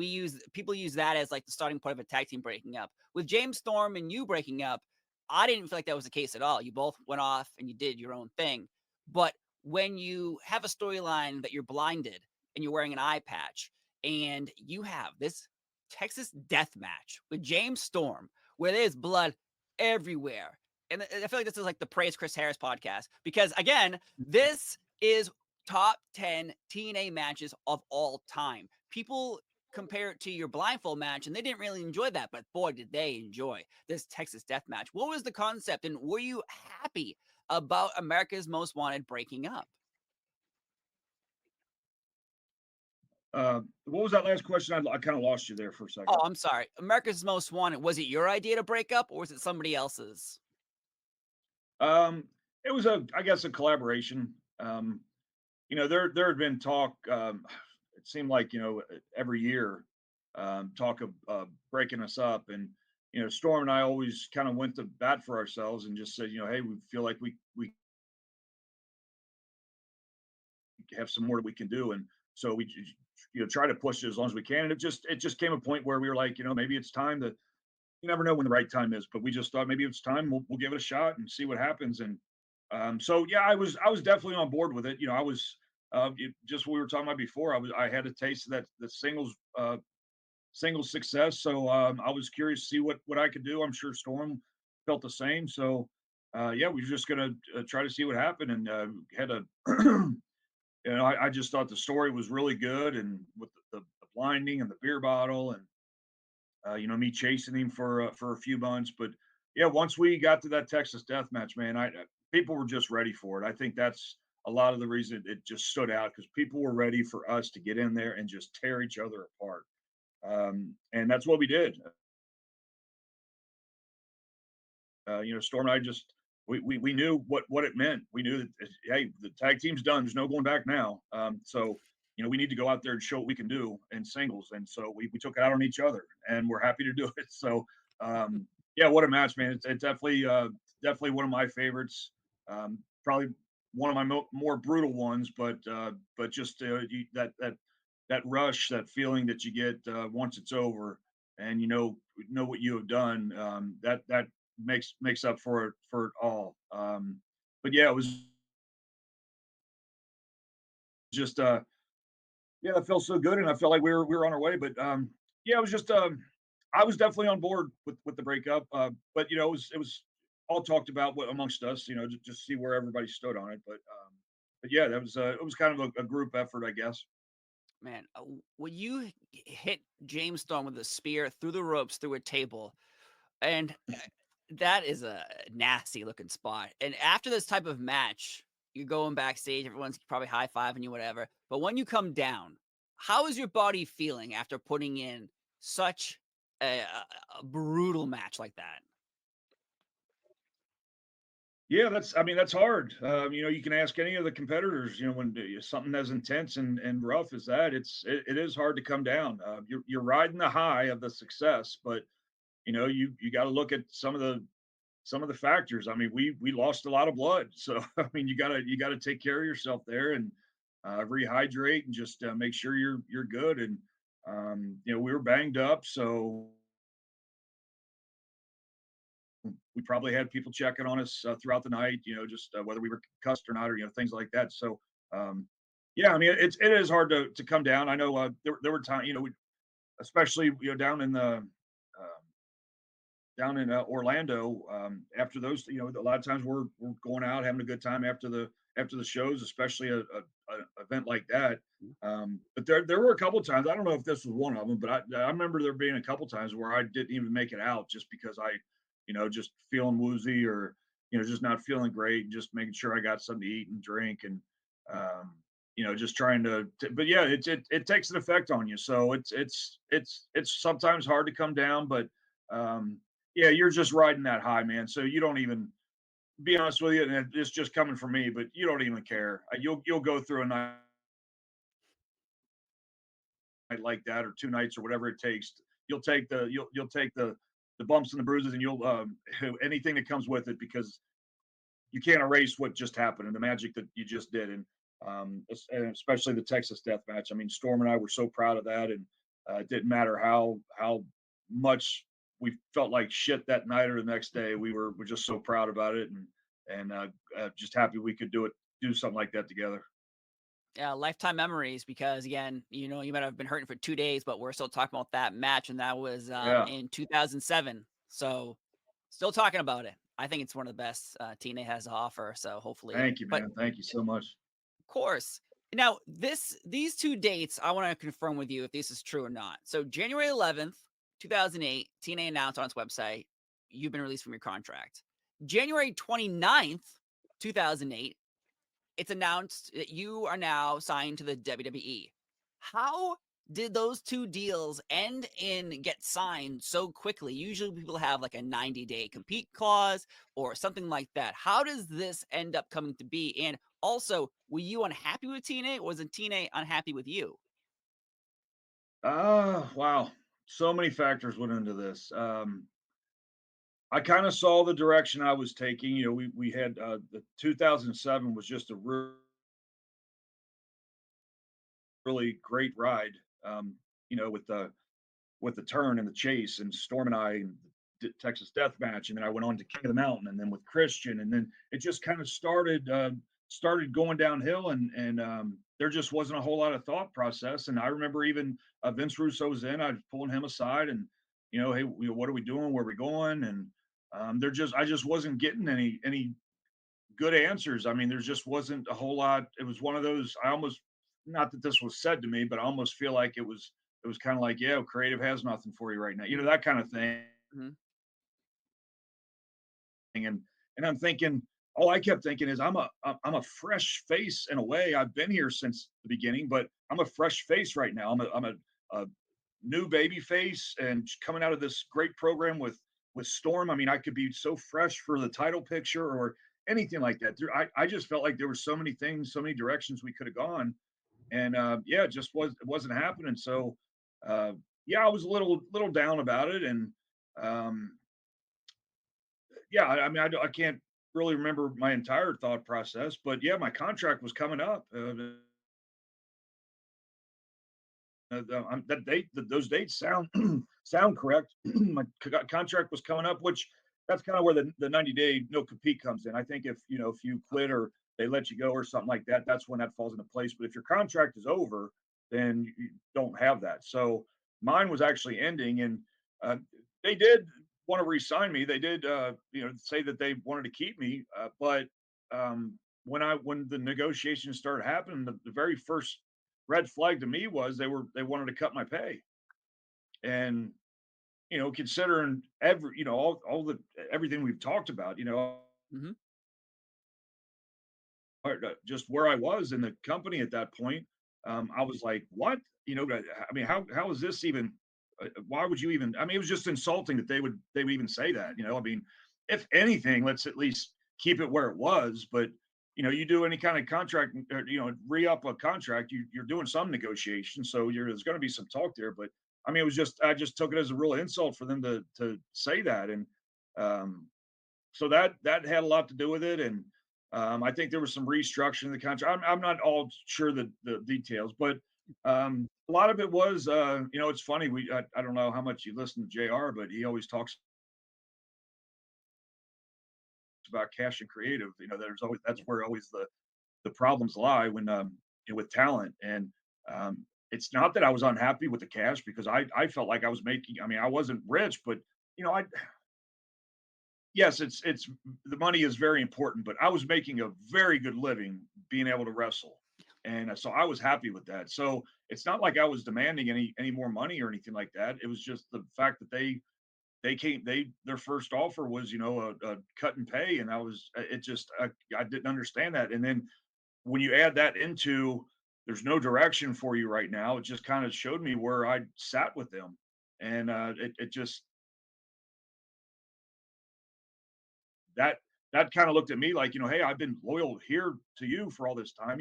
people use that as like the starting point of a tag team breaking up. With James Storm and you breaking up, I didn't feel like that was the case at all. You both went off and you did your own thing. But when you have a storyline that you're blinded and you're wearing an eye patch, and you have this Texas death match with James Storm, where there's blood everywhere, and I feel like this is like the Praise Chris Harris podcast because again, this is top 10 TNA matches of all time. People compare it to your blindfold match and they didn't really enjoy that, but boy, did they enjoy this Texas Death Match. What was the concept and were you happy about America's Most Wanted breaking up? What was that last question? I kind of lost you there for a Oh, second. I'm sorry. America's Most Wanted. Was it your idea to break up or was it somebody else's? Um, it was I guess, a collaboration. There had been talk. It seemed like every year, talk of breaking us up, and Storm and I always kind of went to bat for ourselves and just said, hey, we feel like we have some more that we can do, and so we try to push it as long as we can. And it just came a point where we were like, maybe it's time to. You never know when the right time is, but we just thought maybe it's time. We'll give it a shot and see what happens. And so yeah, I was definitely on board with it. I was just what we were talking about before. I had a taste of that the singles success, so I was curious to see what I could do. I'm sure Storm felt the same. So yeah, we were just gonna try to see what happened, and had a I just thought the story was really good, and with the blinding and the beer bottle, and me chasing him for a few months. But yeah, once we got to that Texas Death Match, man, people were just ready for it. I think that's a lot of the reason it just stood out, because people were ready for us to get in there and just tear each other apart. And that's what we did. Storm and I just we knew what it meant. We knew that hey, the tag team's done. There's no going back now. So we need to go out there and show what we can do in singles. And so we took it out on each other, and we're happy to do it. So yeah, what a match, man! It's definitely one of my favorites. Probably one of my more brutal ones, but just that rush, that feeling that you get once it's over, and know what you have done. That makes up for it all. But yeah, it was just yeah, it felt so good, and I felt like we were on our way. But yeah, it was just I was definitely on board with the breakup. But it was all talked about amongst us, just see where everybody stood on it. But yeah, that was it was kind of a group effort, I guess. Man, when you hit James Storm with a spear through the ropes through a table, and That is a nasty looking spot. And after this type of match, you're going backstage, everyone's probably high-fiving you, whatever. But when you come down, how is your body feeling after putting in such a brutal match like that? Yeah, I mean, that's hard. You can ask any of the competitors, when something as intense and rough as that, it is hard to come down. You're riding the high of the success, but you got to look at some of the factors. I mean, we lost a lot of blood, so I mean, you gotta take care of yourself there and rehydrate and just make sure you're good. And we were banged up, so we probably had people checking on us throughout the night. Just whether we were cussed or not, or things like that. So um, yeah, I mean, it is hard to come down. I know there were times, especially down in the Orlando, after those, a lot of times we're going out having a good time after the shows, especially a event like that. But there were a couple times. I don't know if this was one of them, but I remember there being a couple times where I didn't even make it out just because just feeling woozy or just not feeling great, just making sure I got something to eat and drink and just trying but yeah, it takes an effect on you. So it's sometimes hard to come down, but um, yeah, you're just riding that high, man. So you don't even be honest with you, and it's just coming from me, but you don't even care. You'll go through a night like that or 2 nights or whatever it takes. You'll take the bumps and the bruises, and you'll anything that comes with it because you can't erase what just happened and the magic that you just did. And especially the Texas Death Match. I mean, Storm and I were so proud of that, and it didn't matter how much we felt like shit that night or the next day. We're just so proud about it, and just happy we could do something like that together. Yeah, lifetime memories because again, you might have been hurting for 2 days, but we're still talking about that match, and that was, Yeah, in 2007. So, still talking about it. I think it's one of the best, TNA has to offer, so hopefully thank you, but man. Thank you so much. of course. Now, these 2 dates, I wanna confirm with you if this is true or not. So, January 11th, 2008, TNA announced on its website, "You've been released from your contract." January 29th, 2008, it's announced that you are now signed to the WWE. How did those 2 deals end and get signed so quickly? Usually people have like a 90-day compete clause or something like that. How does this end up coming to be? And also, were you unhappy with TNA or was TNA unhappy with you? Wow. So many factors went into this. I kind of saw the direction I was taking. We had the 2007 was just a really great ride. With the turn and the chase and Storm and I and the Texas Death Match, and then I went on to King of the Mountain, and then with Christian, and then it just kind of started going downhill, and there just wasn't a whole lot of thought process. And I remember even Vince Russo was in. I was pulling him aside, and hey, what are we doing? Where are we going? And I just wasn't getting any good answers. I mean, there just wasn't a whole lot. It was one of those. I almost not that this was said to me, but I almost feel like it was kind of like, yeah, creative has nothing for you right now, that kind of thing. Mhm. And I'm thinking, all I kept thinking is I'm a fresh face in a way. I've been here since the beginning, but I'm a fresh face right now. I'm a new baby face and coming out of this great program with Storm. I mean, I could be so fresh for the title picture or anything like that. I just felt like there were so many things, so many directions we could have gone, and yeah, it wasn't happening. So uh, yeah, I was a little down about it, and um, yeah, I mean, I can't really remember my entire thought process, but yeah, my contract was coming up. That date, those dates sound sound correct. My contract was coming up, which that's kind of where the 90-day no compete comes in. I think if you quit or they let you go or something like that, that's when that falls into place. But if your contract is over, then you don't have that. So mine was actually ending, and uh, they did want to re-sign me. They did, say that they wanted to keep me, but when the negotiations started happening, the very first red flag to me was they wanted to cut my pay. And considering all the everything we've talked about, Mhm. just where I was in the company at that point, I was like, "What?" I mean, how is this even? Why would you even? I mean, it was just insulting that they would even say that. I mean, if anything, let's at least keep it where it was. But you do any kind of contract, or, re up a contract, you're doing some negotiation, so there's going to be some talk there. But I mean, I just took it as a real insult for them to say that, and um, so that had a lot to do with it, and I think there was some restructuring of the contract. I'm not all sure the details, but a lot of it was, it's funny. I don't know how much you listen to Jr., but he always talks about cash and creative. There's always that's Yeah. where always the problems lie when with talent. And it's not that I was unhappy with the cash because I felt like I was making. I mean, I wasn't rich, but I yes, it's the money is very important, but I was making a very good living being able to wrestle, and so I was happy with that. So it's not like I was demanding any more money or anything like that. It was just the fact that their first offer was a cut and pay, and I didn't understand that. And then when you add that into there's no direction for you right now, it just kind of showed me where I sat with them, and it just that that kind of looked at me like, hey, I've been loyal here to you for all this time.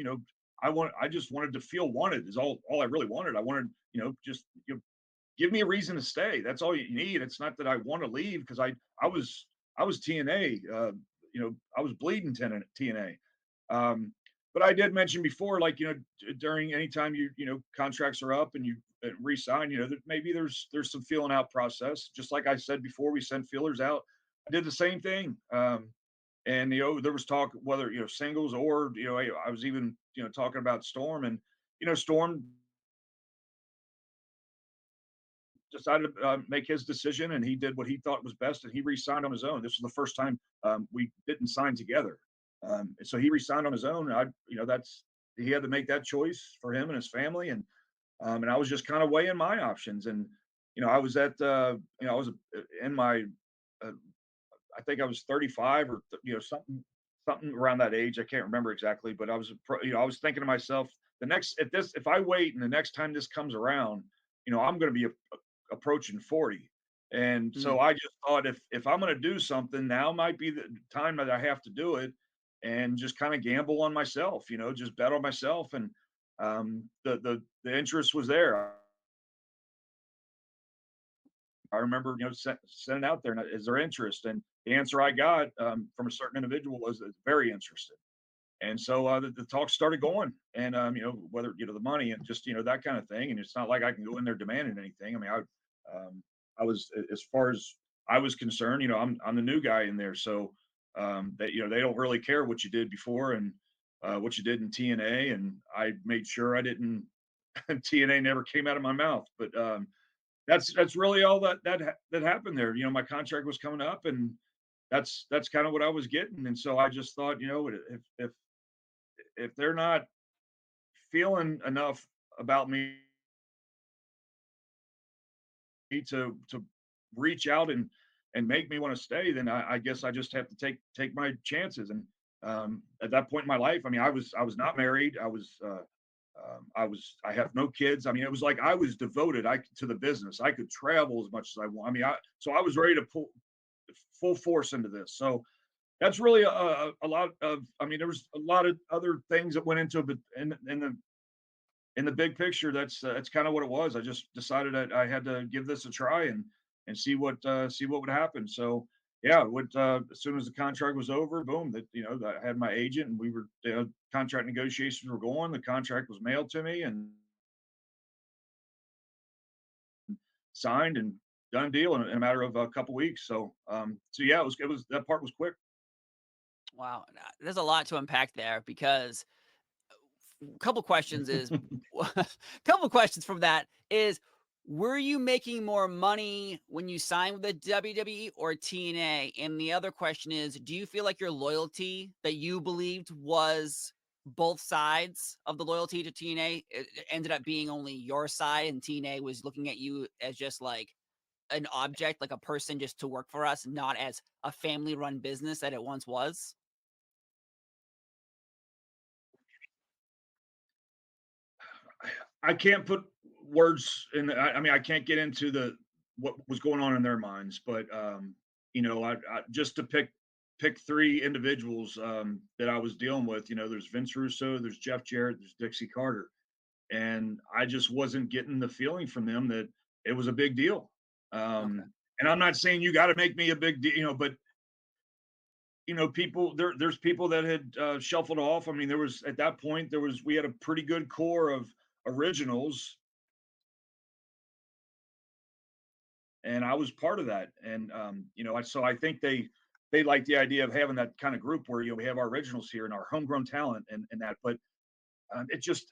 I just wanted to feel wanted is all I really wanted. I wanted, just give me a reason to stay. That's all you need. It's not that I want to leave because I was TNA. I was bleeding TNA. But I did mention before, like during any time contracts are up and you re-sign, that maybe there's some feeling out process. Just like I said before, we sent feelers out. I did the same thing. And there was talk whether singles or I was even talking about Storm, and Storm decided to make his decision, and he did what he thought was best, and he re-signed on his own. This was the first time we didn't sign together, so he re-signed on his own. And that's he had to make that choice for him and his family, and I was just kind of weighing my options, and I was I was in my uh, I think I was 35 or something around that age. I can't remember exactly, but I was thinking to myself, if I wait and the next time this comes around, I'm going to be approaching 40. And Mhm. so I just thought if I'm going to do something, now might be the time that I have to do it and just kind of gamble on myself, just bet on myself. And the interest was there. I remember, sending out there, is there interest? And the answer I got from a certain individual was very interested. And so the talks started going, and whether the money and just that kind of thing. And it's not like I can go in there demanding anything. I mean, I was as far as I was concerned, I'm the new guy in there, so that they don't really care what you did before and what you did in TNA, and I made sure I didn't. TNA never came out of my mouth, but that's really all that happened there. My contract was coming up, and that's kind of what I was getting. And so I just thought, if they're not feeling enough about me to reach out and make me want to stay, then I guess I just have to take my chances. And at that point in my life, I mean, I was not married. I have no kids. I mean, it was like I was devoted to the business. I could travel as much as I want. I mean, so I was ready to pull full force into this. So that's really a lot of. I mean, there was a lot of other things that went into it, but in the big picture, that's kind of what it was. I just decided that I had to give this a try and see what would happen. So yeah, as soon as the contract was over, boom, I had my agent, and we were contract negotiations were going. The contract was mailed to me and signed and done deal in a matter of a couple weeks. So yeah, it was that part was quick. Wow. There's a lot to unpack there because couple questions is couple questions from that is were you making more money when you signed with the WWE or TNA? And the other question is, do you feel like your loyalty that you believed was both sides of the loyalty to TNA ended up being only your side and TNA was looking at you as just like an object, like a person just to work for us, not as a family run business that it once was? I can't put words in. I mean, I can't get into the what was going on in their minds, but I just to pick three individuals that I was dealing with. There's Vince Russo, there's Jeff Jarrett, there's Dixie Carter, and I just wasn't getting the feeling from them that it was a big deal. Okay. And I'm not saying you got to make me a big deal, but people there's people that had shuffled off. I mean, there was at that point we had a pretty good core of originals, and I was part of that. And so I think they like the idea of having that kind of group where we have our originals here and our homegrown talent and that. But it just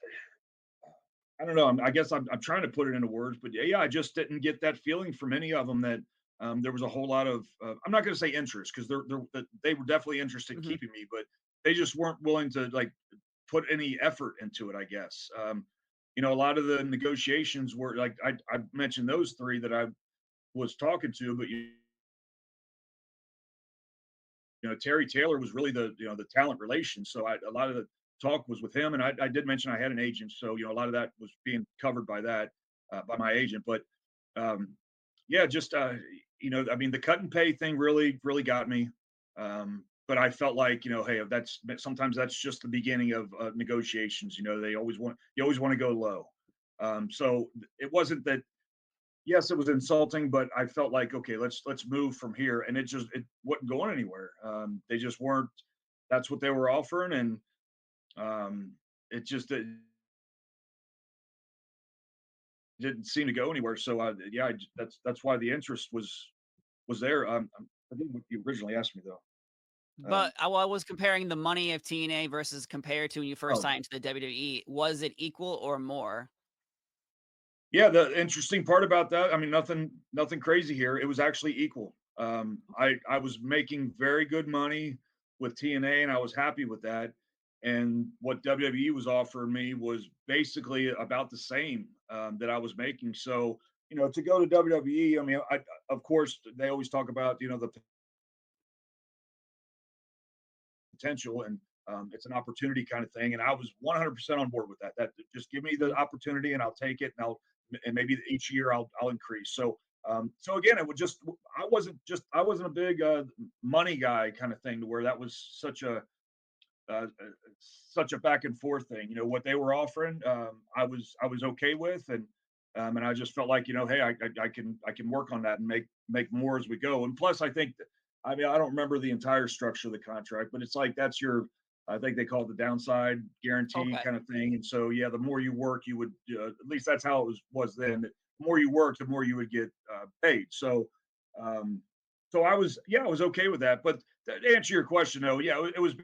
I don't know. I guess I'm trying to put it into words, but yeah, I just didn't get that feeling from any of them that there was a whole lot of. I'm not going to say interest because they were definitely interested in Mhm. keeping me, but they just weren't willing to like put any effort into it. I guess. A lot of the negotiations were like I mentioned those three that I was talking to, but Terry Taylor was really the talent relations. So a lot of the talk was with him, and I did mention I had an agent, so a lot of that was being covered by that by my agent. But um, yeah, just I mean, the cut and pay thing really got me. But I felt like hey, that's sometimes that's just the beginning of negotiations. They always want you always want to go low. So it wasn't that yes, it was insulting, but I felt like, okay, let's move from here. And it wasn't going anywhere. They just weren't. That's what they were offering, and um, it didn't seem to go anywhere. So yeah, that's why the interest was there. I think what you originally asked me though. But I was comparing the money of TNA versus compared to when you first Oh signed to the WWE. Was it equal or more? yeah, the interesting part about that, I mean, nothing crazy here. It was actually equal. I was making very good money with TNA, and I was happy with that. And what WWE was offering me was basically about the same that I was making. So, to go to WWE, I mean, of course they always talk about the potential and it's an opportunity kind of thing. And I was 100% on board with that. That just give me the Mhm. opportunity and I'll take it and maybe each year I'll increase. So again, it would just I wasn't a big money guy kind of thing to where that was such a back and forth thing. What they were offering, I was okay with, and I just felt like hey, I can work on that and make more as we go. And plus, I think that, I mean, I don't remember the entire structure of the contract, but it's like that's your I think they call it the downside guarantee Okay. kind of thing. And so yeah, the more you work, you would at least that's how it was then. The more you work, the more you would get paid. Um, so I was okay with that. But to answer your question though, yeah, it was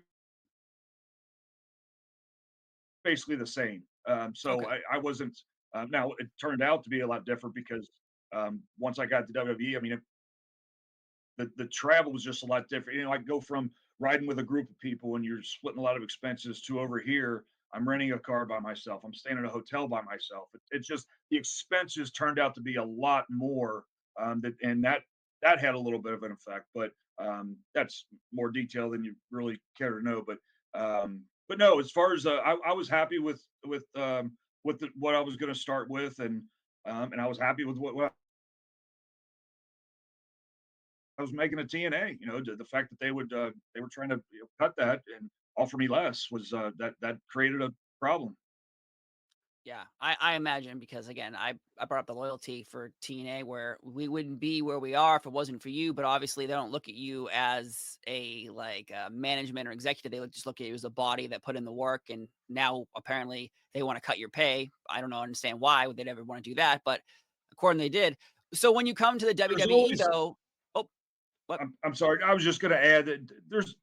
basically the same. So Okay. I wasn't. Now it turned out to be a lot different because once I got to WWE, I mean, the travel was just a lot different. I go from riding with a group of people and you're splitting a lot of expenses to over here. I'm renting a car by myself. I'm staying in a hotel by myself. It's just the expenses turned out to be a lot more. And that had a little bit of an effect, but that's more detail than you really care to know. But no, as far as I was happy with what I was going to start with, and I was happy with what I was making a TNA. The fact that they were trying to cut that and offer me less was that created a problem. Yeah, I imagine because again, I brought up the loyalty for TNA where we wouldn't be where we are if it wasn't for you. But obviously, they don't look at you as a management or executive. They just look at you as a body that put in the work. And now apparently they want to cut your pay. I don't know, understand why would they ever want to do that, but according they did. So when you come to the There's WWE always though, oh, what? I'm sorry, I was just going to add that there's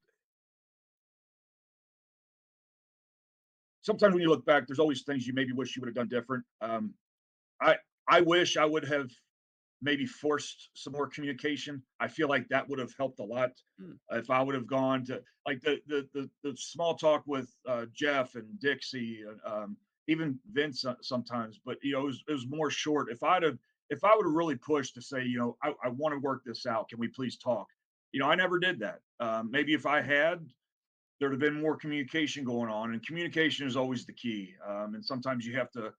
sometimes when you look back, there's always things you maybe wish you would have done different. I I wish I would have maybe forced some more communication. I feel like that would have helped a lot Hmm, if I would have gone to like the small talk with Jeff and Dixie, even Vince sometimes. But it was more short. if I would have really pushed to say, I want to work this out, can we please talk? I never did that. Maybe if I had, there'd have been more communication going on, and communication is always the key. And sometimes you have to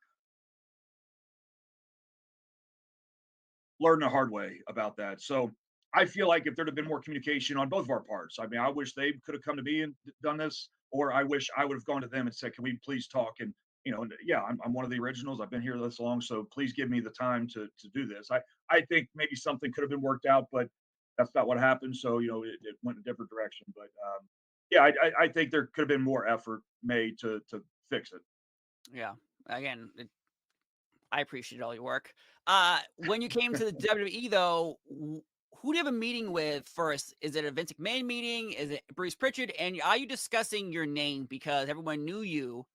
learn the hard way about that. So I feel like if there'd have been more communication on both of our parts, I mean, I wish they could have come to me and done this, or I wish I would have gone to them and said, "Can we please talk?" And yeah, I'm one of the originals. I've been here this long, so please give me the time to do this. I think maybe something could have been worked out, but that's not what happened. So it went a different direction. But yeah, I think there could have been more effort made to fix it. Yeah. Again, I appreciate all your work. When you came to the WWE though, who do you have a meeting with first? Is it a Vince McMahon meeting? Is it Bruce Pritchard? And are you discussing your name because everyone knew you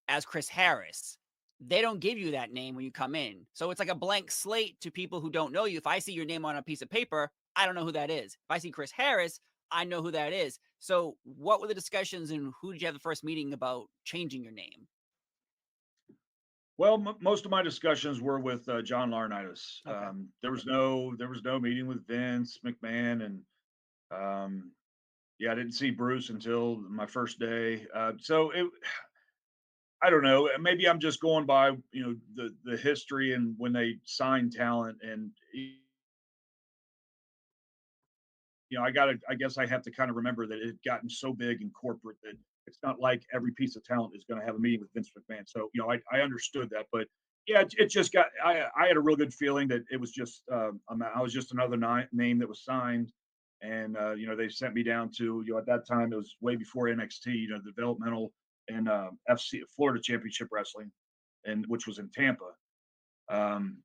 as Chris Harris? They don't give you that name when you come in. So it's like a blank slate to people who don't know you. If I see your name on a piece of paper, I don't know who that is. If I see Chris Harris, I know who that is. So what were the discussions and who did you have the first meeting about changing your name? Well, most of my discussions were with John Laurinaitis. Okay. There was no meeting with Vince McMahon, and yeah, I didn't see Bruce until my first day. So I don't know. Maybe I'm just going by the history and when they sign talent, and I guess I have to kind of remember that it had gotten so big and corporate that it's not like every piece of talent is going to have a meeting with Vince McMahon. So, I understood that, but yeah, it just I had a real good feeling that it was just, I was just another name that was signed. And, they sent me down to, at that time, it was way before NXT, developmental and FC Florida Championship Wrestling, and which was in Tampa. Um,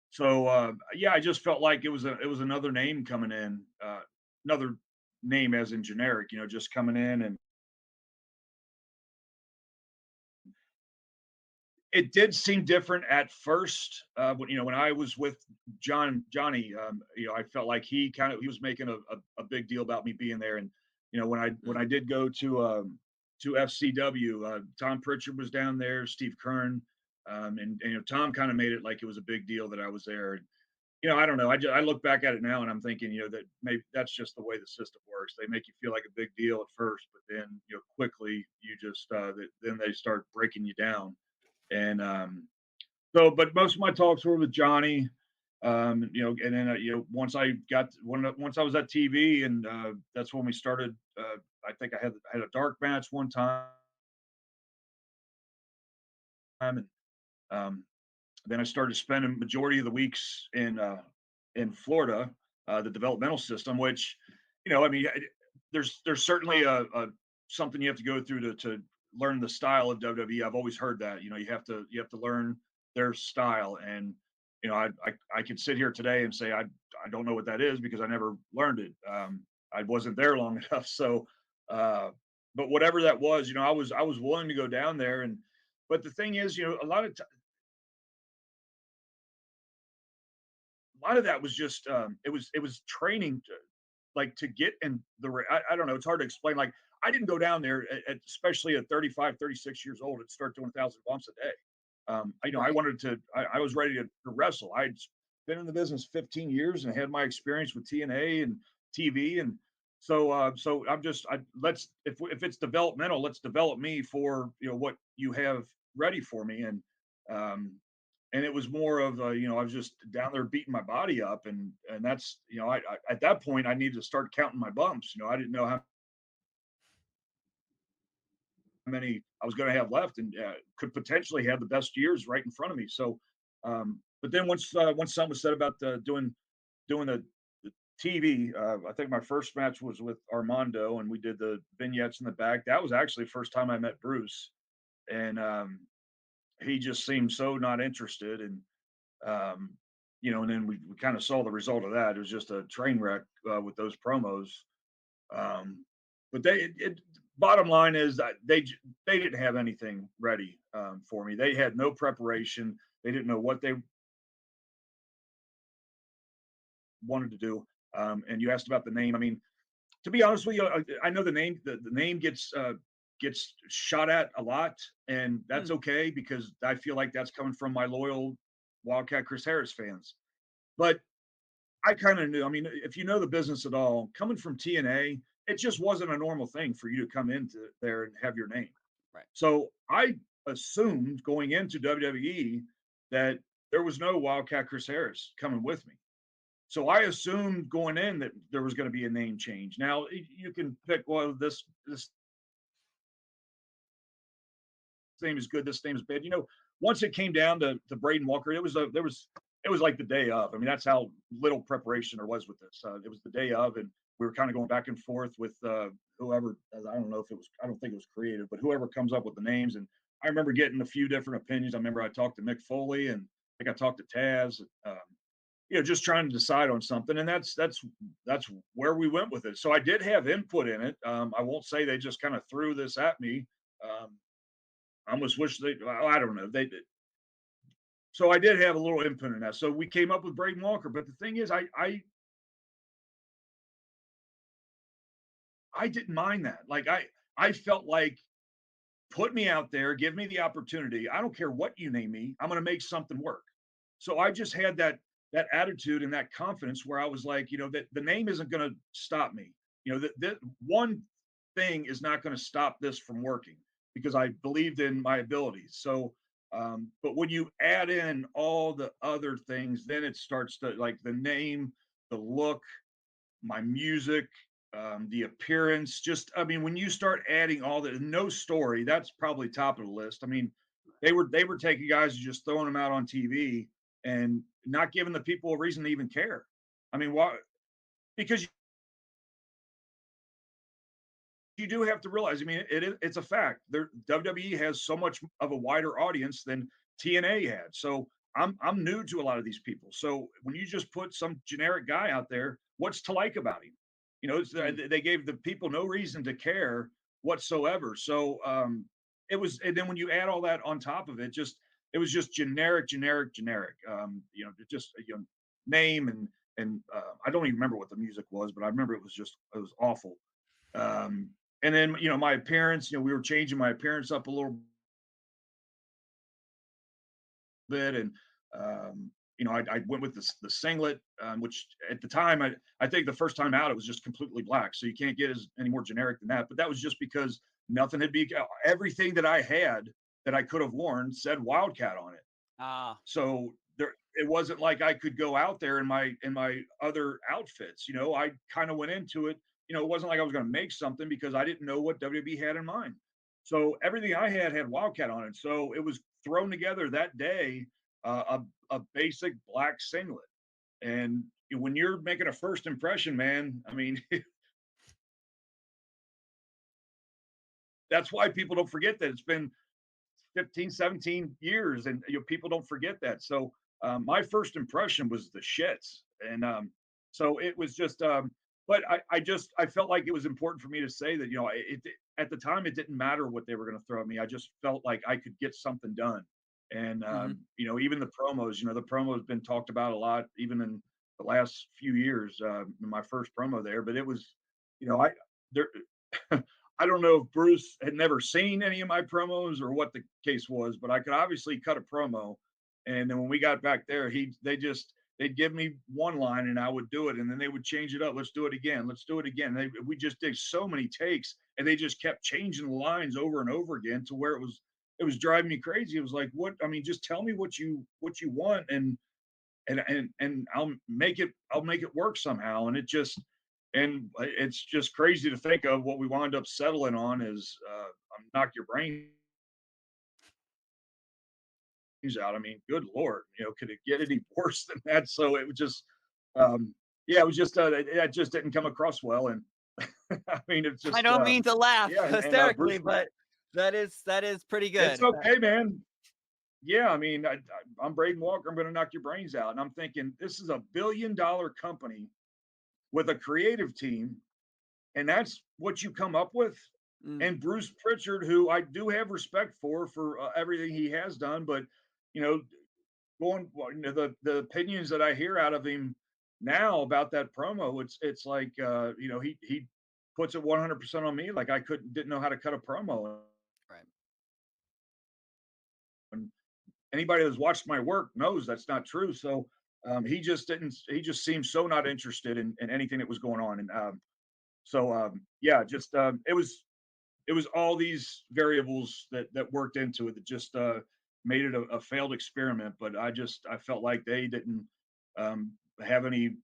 so yeah, I just felt like it was another name coming in, another name as in generic, just coming in, and it did seem different at first. When I was with Johnny, I felt like he was making a big deal about me being there, and when I did go to FCW, Tom Pritchard was down there, Steve Kern, and Tom kind of made it like it was a big deal that I was there. I don't know. I look back at it now and I'm thinking, that maybe that's just the way the system works. They make you feel like a big deal at first, but then, quickly you just, then they start breaking you down. And but most of my talks were with Johnny. And then, once I was at TV, and that's when we started. I think I had a dark match one time, and um, then I started spending majority of the weeks in Florida, the developmental system, which, I mean, there's certainly a something you have to go through to learn the style of WWE. I've always heard that, you have to learn their style, and I could sit here today and say I don't know what that is because I never learned it. I wasn't there long enough, so uh, but whatever that was, I was willing to go down there. And but the thing is, a lot of that was just it was training to get in I don't know, it's hard to explain. Like, I didn't go down there especially at 35, 36 years old, and start doing 1,000 bumps a day. I Right. wanted I was ready to wrestle. I'd been in the business 15 years and had my experience with TNA and TV. And so I'm just let's if it's developmental, let's develop me for what you have ready for me. Um and it was more of I was just down there beating my body up, and that's I at that point I needed to start counting my bumps. I didn't know how many I was going to have left, and could potentially have the best years right in front of me. So but then once something was said about doing the TV, I think my first match was with Armando, and we did the vignettes in the back. That was actually the first time I met Bruce, and he just seemed so not interested. And then we kind of saw the result of that. It was just a train wreck with those promos. Um, but bottom line is that they didn't have anything ready for me. They had no preparation. They didn't know what they wanted to do. And you asked about the name. I mean, to be honest with you, I know the name gets shot at a lot, and that's Hmm. okay because I feel like that's coming from my loyal Wildcat Chris Harris fans. But I kind of knew. I mean, if you know the business at all, coming from TNA, it just wasn't a normal thing for you to come into there and have your name. Right. So I assumed going into WWE that there was no Wildcat Chris Harris coming with me. So I assumed going in that there was going to be a name change. Now you can pick, well, this name is good, this name is bad. Once it came down to Braden Walker, it was like the day of. I mean, that's how little preparation there was with this. It was the day of, and we were kind of going back and forth with whoever. I don't know if it was. I don't think it was creative, but whoever comes up with the names. And I remember getting a few different opinions. I remember I talked to Mick Foley, and I think I talked to Taz. Just trying to decide on something, and that's where we went with it. So I did have input in it. I won't say they just kind of threw this at me. Um, I almost wish they. Well, I don't know. They did. So I did have a little input in that. So we came up with Braden Walker. But the thing is, I didn't mind that. Like I felt like put me out there, give me the opportunity. I don't care what you name me. I'm going to make something work. So I just had that attitude and that confidence where I was like, that the name isn't going to stop me. That one thing is not going to stop this from working because I believed in my abilities. So, but when you add in all the other things, then it starts to like the name, the look, my music, the appearance. Just, I mean, when you start adding all the no story, that's probably top of the list. I mean, they were taking guys and just throwing them out on TV and not giving the people a reason to even care. I mean, why? Because you do have to realize. I mean, it's a fact. WWE has so much of a wider audience than TNA had. So I'm new to a lot of these people. So when you just put some generic guy out there, what's to like about him? Mm. They gave the people no reason to care whatsoever. So it was, and then when you add all that on top of it, just it was just generic, generic, generic. Just name and I don't even remember what the music was, but I remember it was awful. Um, and then, my appearance, we were changing my appearance up a little bit. And, I went with the singlet, which at the time, I think the first time out, it was just completely black. So you can't get any more generic than that. But that was just because nothing had been, everything that I had that I could have worn said Wildcat on it. Ah. So it wasn't like I could go out there in my other outfits. I kind of went into it. It wasn't like I was going to make something because I didn't know what WWE had in mind. So everything I had Wildcat on it. So it was thrown together that day, a basic black singlet. And when you're making a first impression, man, I mean, that's why people don't forget that it's been 15, 17 years, and people don't forget that. So my first impression was the shits. And so it was just but I felt like it was important for me to say that, at the time it didn't matter what they were going to throw at me. I just felt like I could get something done. And Hmm. even the promos, the promo has been talked about a lot, even in the last few years. In my first promo there, but it was, I there I don't know if Bruce had never seen any of my promos or what the case was, but I could obviously cut a promo. And then when we got back there, they'd give me one line and I would do it, and then they would change it up. Let's do it again. Let's do it again. We just did so many takes, and they just kept changing the lines over and over again to where it was driving me crazy. It was like, what? I mean, just tell me what you want, and I'll make it work somehow. And it's just crazy to think of what we wound up settling on is knock your brains out. I mean, good lord, could it get any worse than that? So it was just, yeah, it was just it just didn't come across well. And I mean, it's I just don't mean to laugh yeah, and hysterically, Bruce, but that is pretty it's good. okay, man. Yeah, I mean, I'm Braden Walker. I'm going to knock your brains out. And I'm thinking, this is $1 billion company with a creative team, and that's what you come up with. Mm, And Bruce Pritchard, who I do have respect for everything he has done, but you know, the opinions that I hear out of him now about that promo, it's like he puts it 100% on me, like I didn't know how to cut a promo. right. And anybody that's watched my work knows that's not true. So He just didn't. He just seemed so not interested in anything that was going on, and yeah, just it was all these variables that worked into it that just made it a failed experiment. But I felt like they didn't have any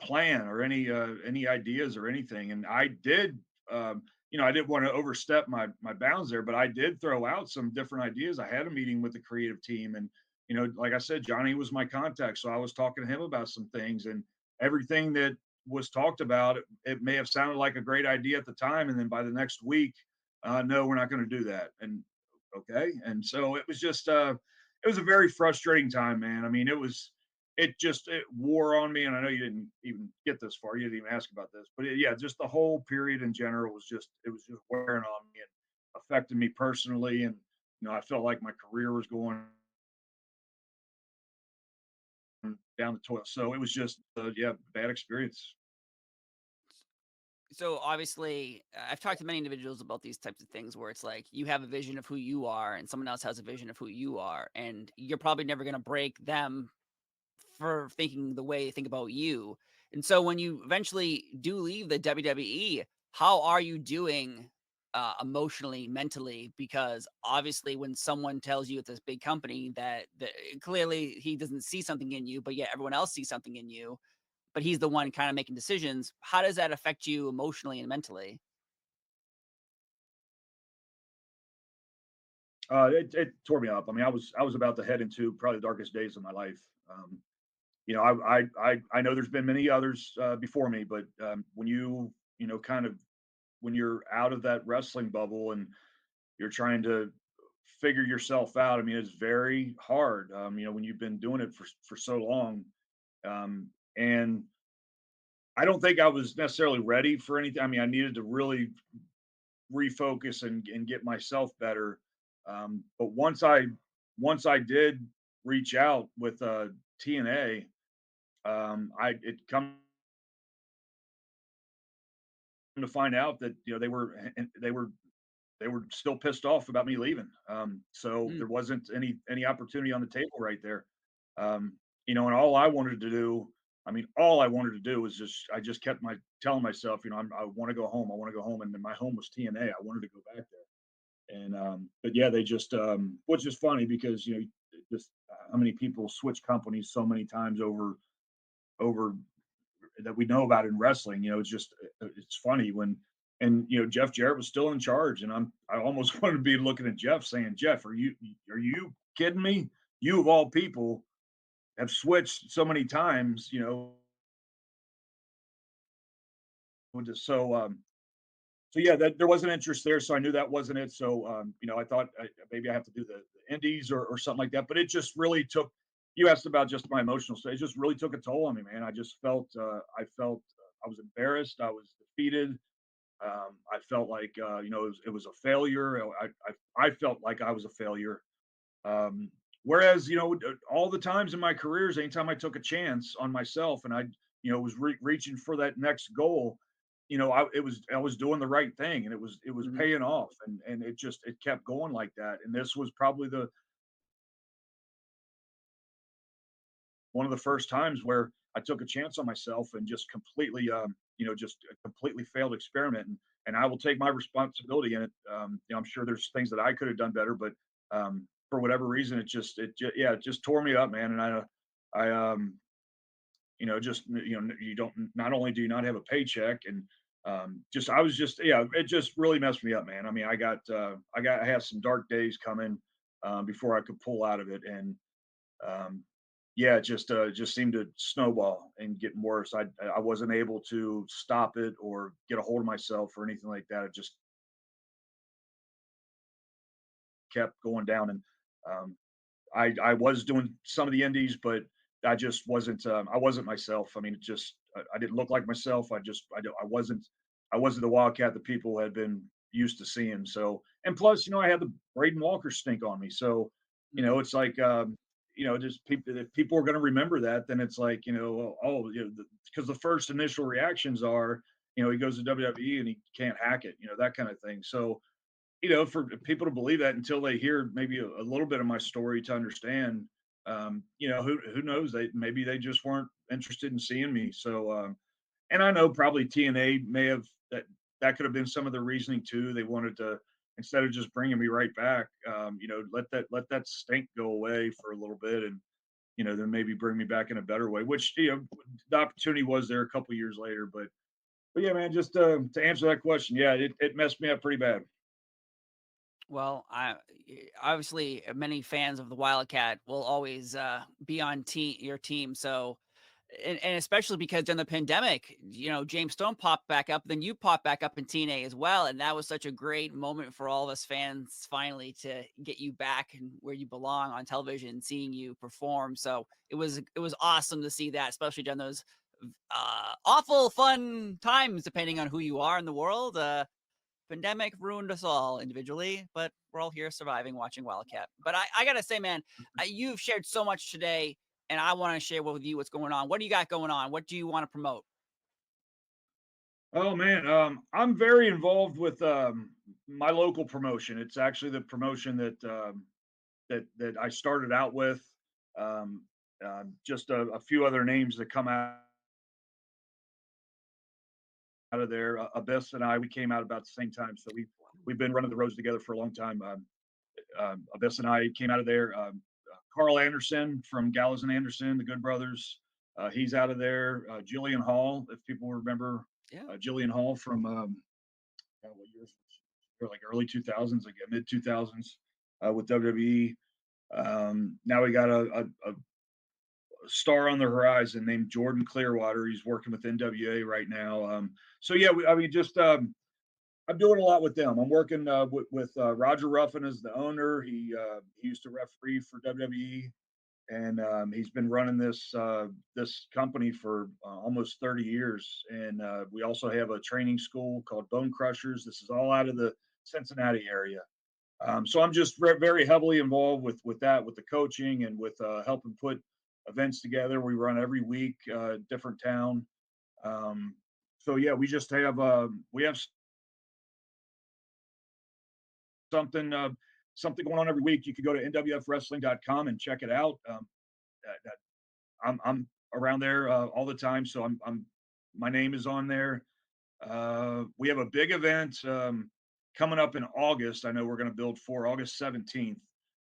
plan or any ideas or anything. And I did, I didn't want to overstep my bounds there, but I did throw out some different ideas. I had a meeting with the creative team, and like I said, Johnny was my contact, so I was talking to him about some things, and everything that was talked about, it may have sounded like a great idea at the time, and then by the next week, no, we're not going to do that. And okay, and so it was just it was a very frustrating time, man. I mean, it wore on me, and I know you didn't even get this far. You didn't even ask about this, but yeah, just the whole period in general was just wearing on me and affected me personally, and I felt like my career was going down the toilet. So it was just yeah, bad experience. So obviously, I've talked to many individuals about these types of things where it's like you have a vision of who you are, and someone else has a vision of who you are, and you're probably never going to break them for thinking the way they think about you. And so when you eventually do leave the WWE, how are you doing emotionally, mentally? Because obviously, when someone tells you at this big company that clearly he doesn't see something in you, but yet everyone else sees something in you, but he's the one kind of making decisions. How does that affect you emotionally and mentally? It tore me up. I mean, I was about to head into probably the darkest days of my life. I know there's been many others before me, but when kind of when you're out of that wrestling bubble and you're trying to figure yourself out. I mean, it's very hard. When you've been doing it for so long, and I don't think I was necessarily ready for anything. I mean, I needed to really refocus and get myself better. But once I did reach out with TNA, I it come to find out that they were still pissed off about me leaving. So Mm, there wasn't any opportunity on the table right there. And all I wanted to do, I mean, all I wanted to do was I just kept telling myself, I want to go home. I want to go home. And then my home was TNA. I wanted to go back there. And but yeah, they just which is funny because just how many people switch companies so many times over that we know about in wrestling. It's funny when and Jeff Jarrett was still in charge, and I almost wanted to be looking at Jeff saying, Jeff, are you kidding me? You of all people have switched so many times, so yeah, that there wasn't interest there, so I knew that wasn't it. So I thought maybe I have to do the indies or something like that, but it just really took. You asked about just my emotional state. It just really took a toll on me, man. I felt I was embarrassed. I was defeated. I felt like it was a failure. I felt like I was a failure. Whereas all the times in my careers, anytime I took a chance on myself and I was reaching for that next goal, I was doing the right thing and it was mhm, paying off and it kept going like that. And this was probably the one of the first times where I took a chance on myself and just completely, just a completely failed experiment. And I will take my responsibility in it. I'm sure there's things that I could have done better, but for whatever reason, yeah, it just tore me up, man. And I, just you don't not only do you not have a paycheck and just I was just yeah, it just really messed me up, man. I mean, I have some dark days coming before I could pull out of it, and um, yeah, it just seemed to snowball and get worse. I wasn't able to stop it or get a hold of myself or anything like that. It just kept going down, and um, I was doing some of the indies, but I wasn't myself. I mean, I didn't look like myself. I wasn't the Wildcat that people had been used to seeing. So and plus, I had the Braden Walker stink on me. So mm. it's like just people if people are going to remember that, then it's like oh because the first initial reactions are he goes to WWE and he can't hack it, that kind of thing. So for people to believe that until they hear maybe a little bit of my story to understand, Who knows? Maybe they just weren't interested in seeing me. So, and I know probably TNA may have that could have been some of the reasoning too. They wanted to, instead of just bringing me right back, let that stink go away for a little bit, and then maybe bring me back in a better way. Which the opportunity was there a couple years later, but yeah, man, just to answer that question, yeah, it messed me up pretty bad. Well, obviously many fans of the Wildcat will always be on your team. So, and especially because during the pandemic, James Stone popped back up, then you popped back up in TNA as well, and that was such a great moment for all of us fans finally to get you back and where you belong on television, seeing you perform. So it was awesome to see that, especially during those awful fun times, depending on who you are in the world. Pandemic ruined us all individually, but we're all here surviving, watching Wildcat. But I gotta say, man, you've shared so much today, and I want to share with you what's going on. What do you got going on? What do you want to promote? Oh man, I'm very involved with my local promotion. It's actually the promotion that I started out with. Um, just a few other names that come out of there. Abyss and I, we came out about the same time, so we've been running the roads together for a long time. Abyss and I came out of there. Carl Anderson from Gallows and Anderson, the Good Brothers, he's out of there. Jillian Hall, if people remember, Yeah. Jillian Hall from what years? Like early 2000s, like mid 2000s, with WWE. Now we got a star on the horizon named Jordan Clearwater. He's working with NWA right now. So yeah, I mean, just I'm doing a lot with them. I'm working with Roger Ruffin as the owner. He used to referee for WWE, and he's been running this company for almost 30 years. And we also have a training school called Bone Crushers. This is all out of the Cincinnati area. So I'm just very heavily involved with that, with the coaching and with helping put events together. We run every week, different town. Um, so yeah, we have something something going on every week. You could go to nwfwrestling.com and check it out. I'm around there all the time, so I'm my name is on there. We have a big event coming up in August. I know we're going to build for August 17th.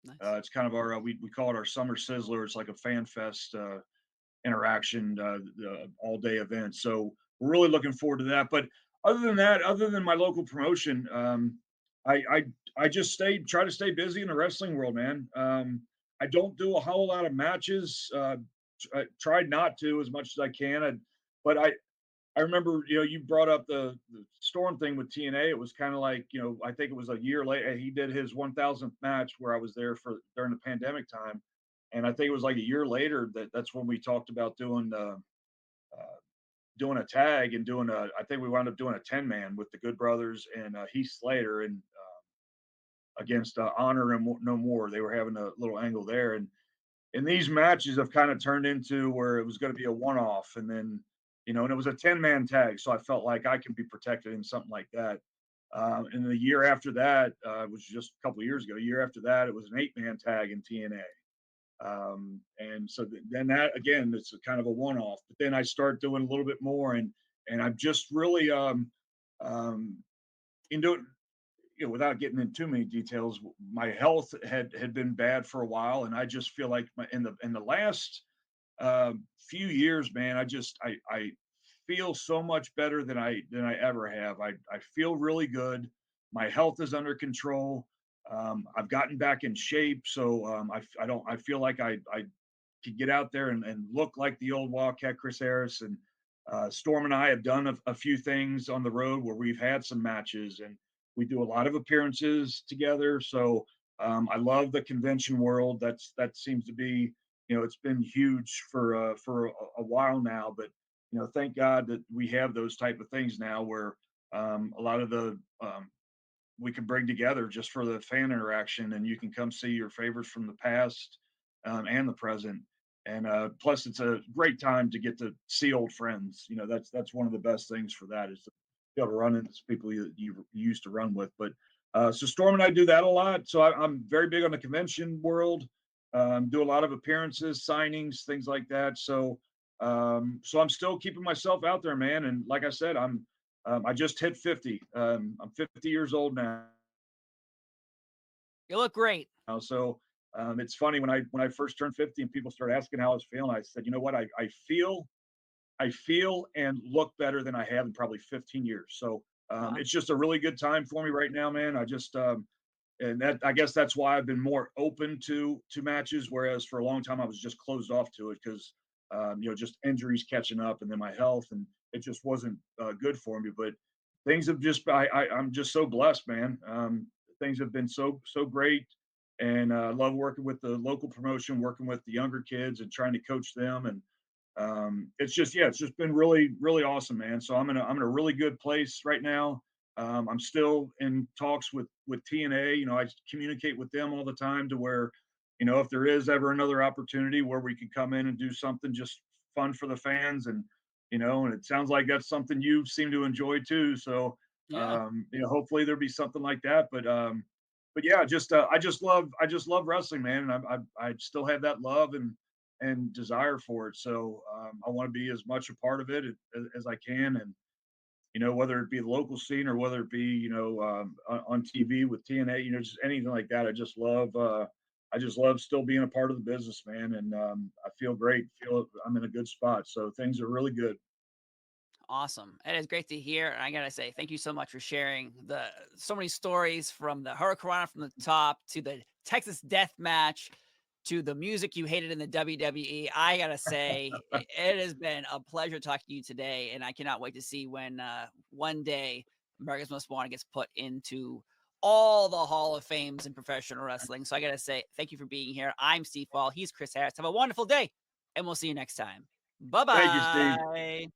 Nice. It's kind of our we call it our summer sizzler. It's like a fan fest interaction, all day event. So we're really looking forward to that. But other than that, other than my local promotion, I, I I just try to stay busy in the wrestling world, man. I don't do a whole lot of matches. I tried not to as much as I can. But I remember, you brought up the Storm thing with TNA. It was kind of like, I think it was a year later. He did his 1000th match where I was there for during the pandemic time, and I think it was like a year later that's when we talked about doing a tag and doing a. I think we wound up doing a 10-man with the Good Brothers and Heath Slater and against Honor and No More. They were having a little angle there, and these matches have kind of turned into where it was going to be a one-off, and then and it was a 10-man tag, so I felt like I can be protected in something like that. And the year after that, was just a couple of years ago. A year after that, it was an 8-man tag in TNA. And so then that again, it's a kind of a one-off. But then I start doing a little bit more, and I'm just really um, into without getting into too many details, my health had been bad for a while, and I just feel like in the last few years, man, I feel so much better than I ever have. I feel really good. My health is under control. I've gotten back in shape, so I don't I feel like I could get out there and look like the old Wildcat Chris Harris. And Storm and I have done a few things on the road where we've had some matches, and we do a lot of appearances together. So I love the convention world. That seems to be, it's been huge for a while now. But thank God that we have those type of things now where a lot of the we can bring together just for the fan interaction, and you can come see your favorites from the past and the present. And plus, it's a great time to get to see old friends. That's one of the best things for that is to be able to run into people you used to run with. But so Storm and I do that a lot. So I'm very big on the convention world. do a lot of appearances, signings, things like that. So I'm still keeping myself out there, man. And like I said, I just hit 50. I'm 50 years old now. You look great. It's funny when I first turned 50 and people started asking how I was feeling. I said, you know what, I feel and look better than I have in probably 15 years. Wow. It's just a really good time for me right now, man. And that I guess that's why I've been more open to matches, whereas for a long time I was just closed off to it because just injuries catching up and then my health and it just wasn't good for me. But things have just I'm just so blessed, man. Things have been so great, and I love working with the local promotion, working with the younger kids, and trying to coach them. And it's just yeah, it's just been really awesome, man. So I'm in a really good place right now. I'm still in talks with TNA. I communicate with them all the time to where, if there is ever another opportunity where we could come in and do something just fun for the fans, and it sounds like that's something you seem to enjoy too. So, Yeah. hopefully there'll be something like that. But yeah, I just love wrestling, man, and I still have that love and desire for it. So I want to be as much a part of it as I can, and whether it be the local scene or whether it be on TV with TNA, just anything like that. I just love still being a part of the business, man, and I feel great. Feel I'm in a good spot, so things are really good. Awesome. It is great to hear. And I gotta say, thank you so much for sharing the so many stories from the Hurricane from the top to the Texas Death Match to the music you hated in the WWE. I gotta say, it has been a pleasure talking to you today, and I cannot wait to see when one day America's Most Wanted gets put into all the Hall of Fames in professional wrestling. So I gotta say, thank you for being here. I'm Steve Fall. He's Chris Harris. Have a wonderful day, and we'll see you next time. Bye Thank you, Steve. bye.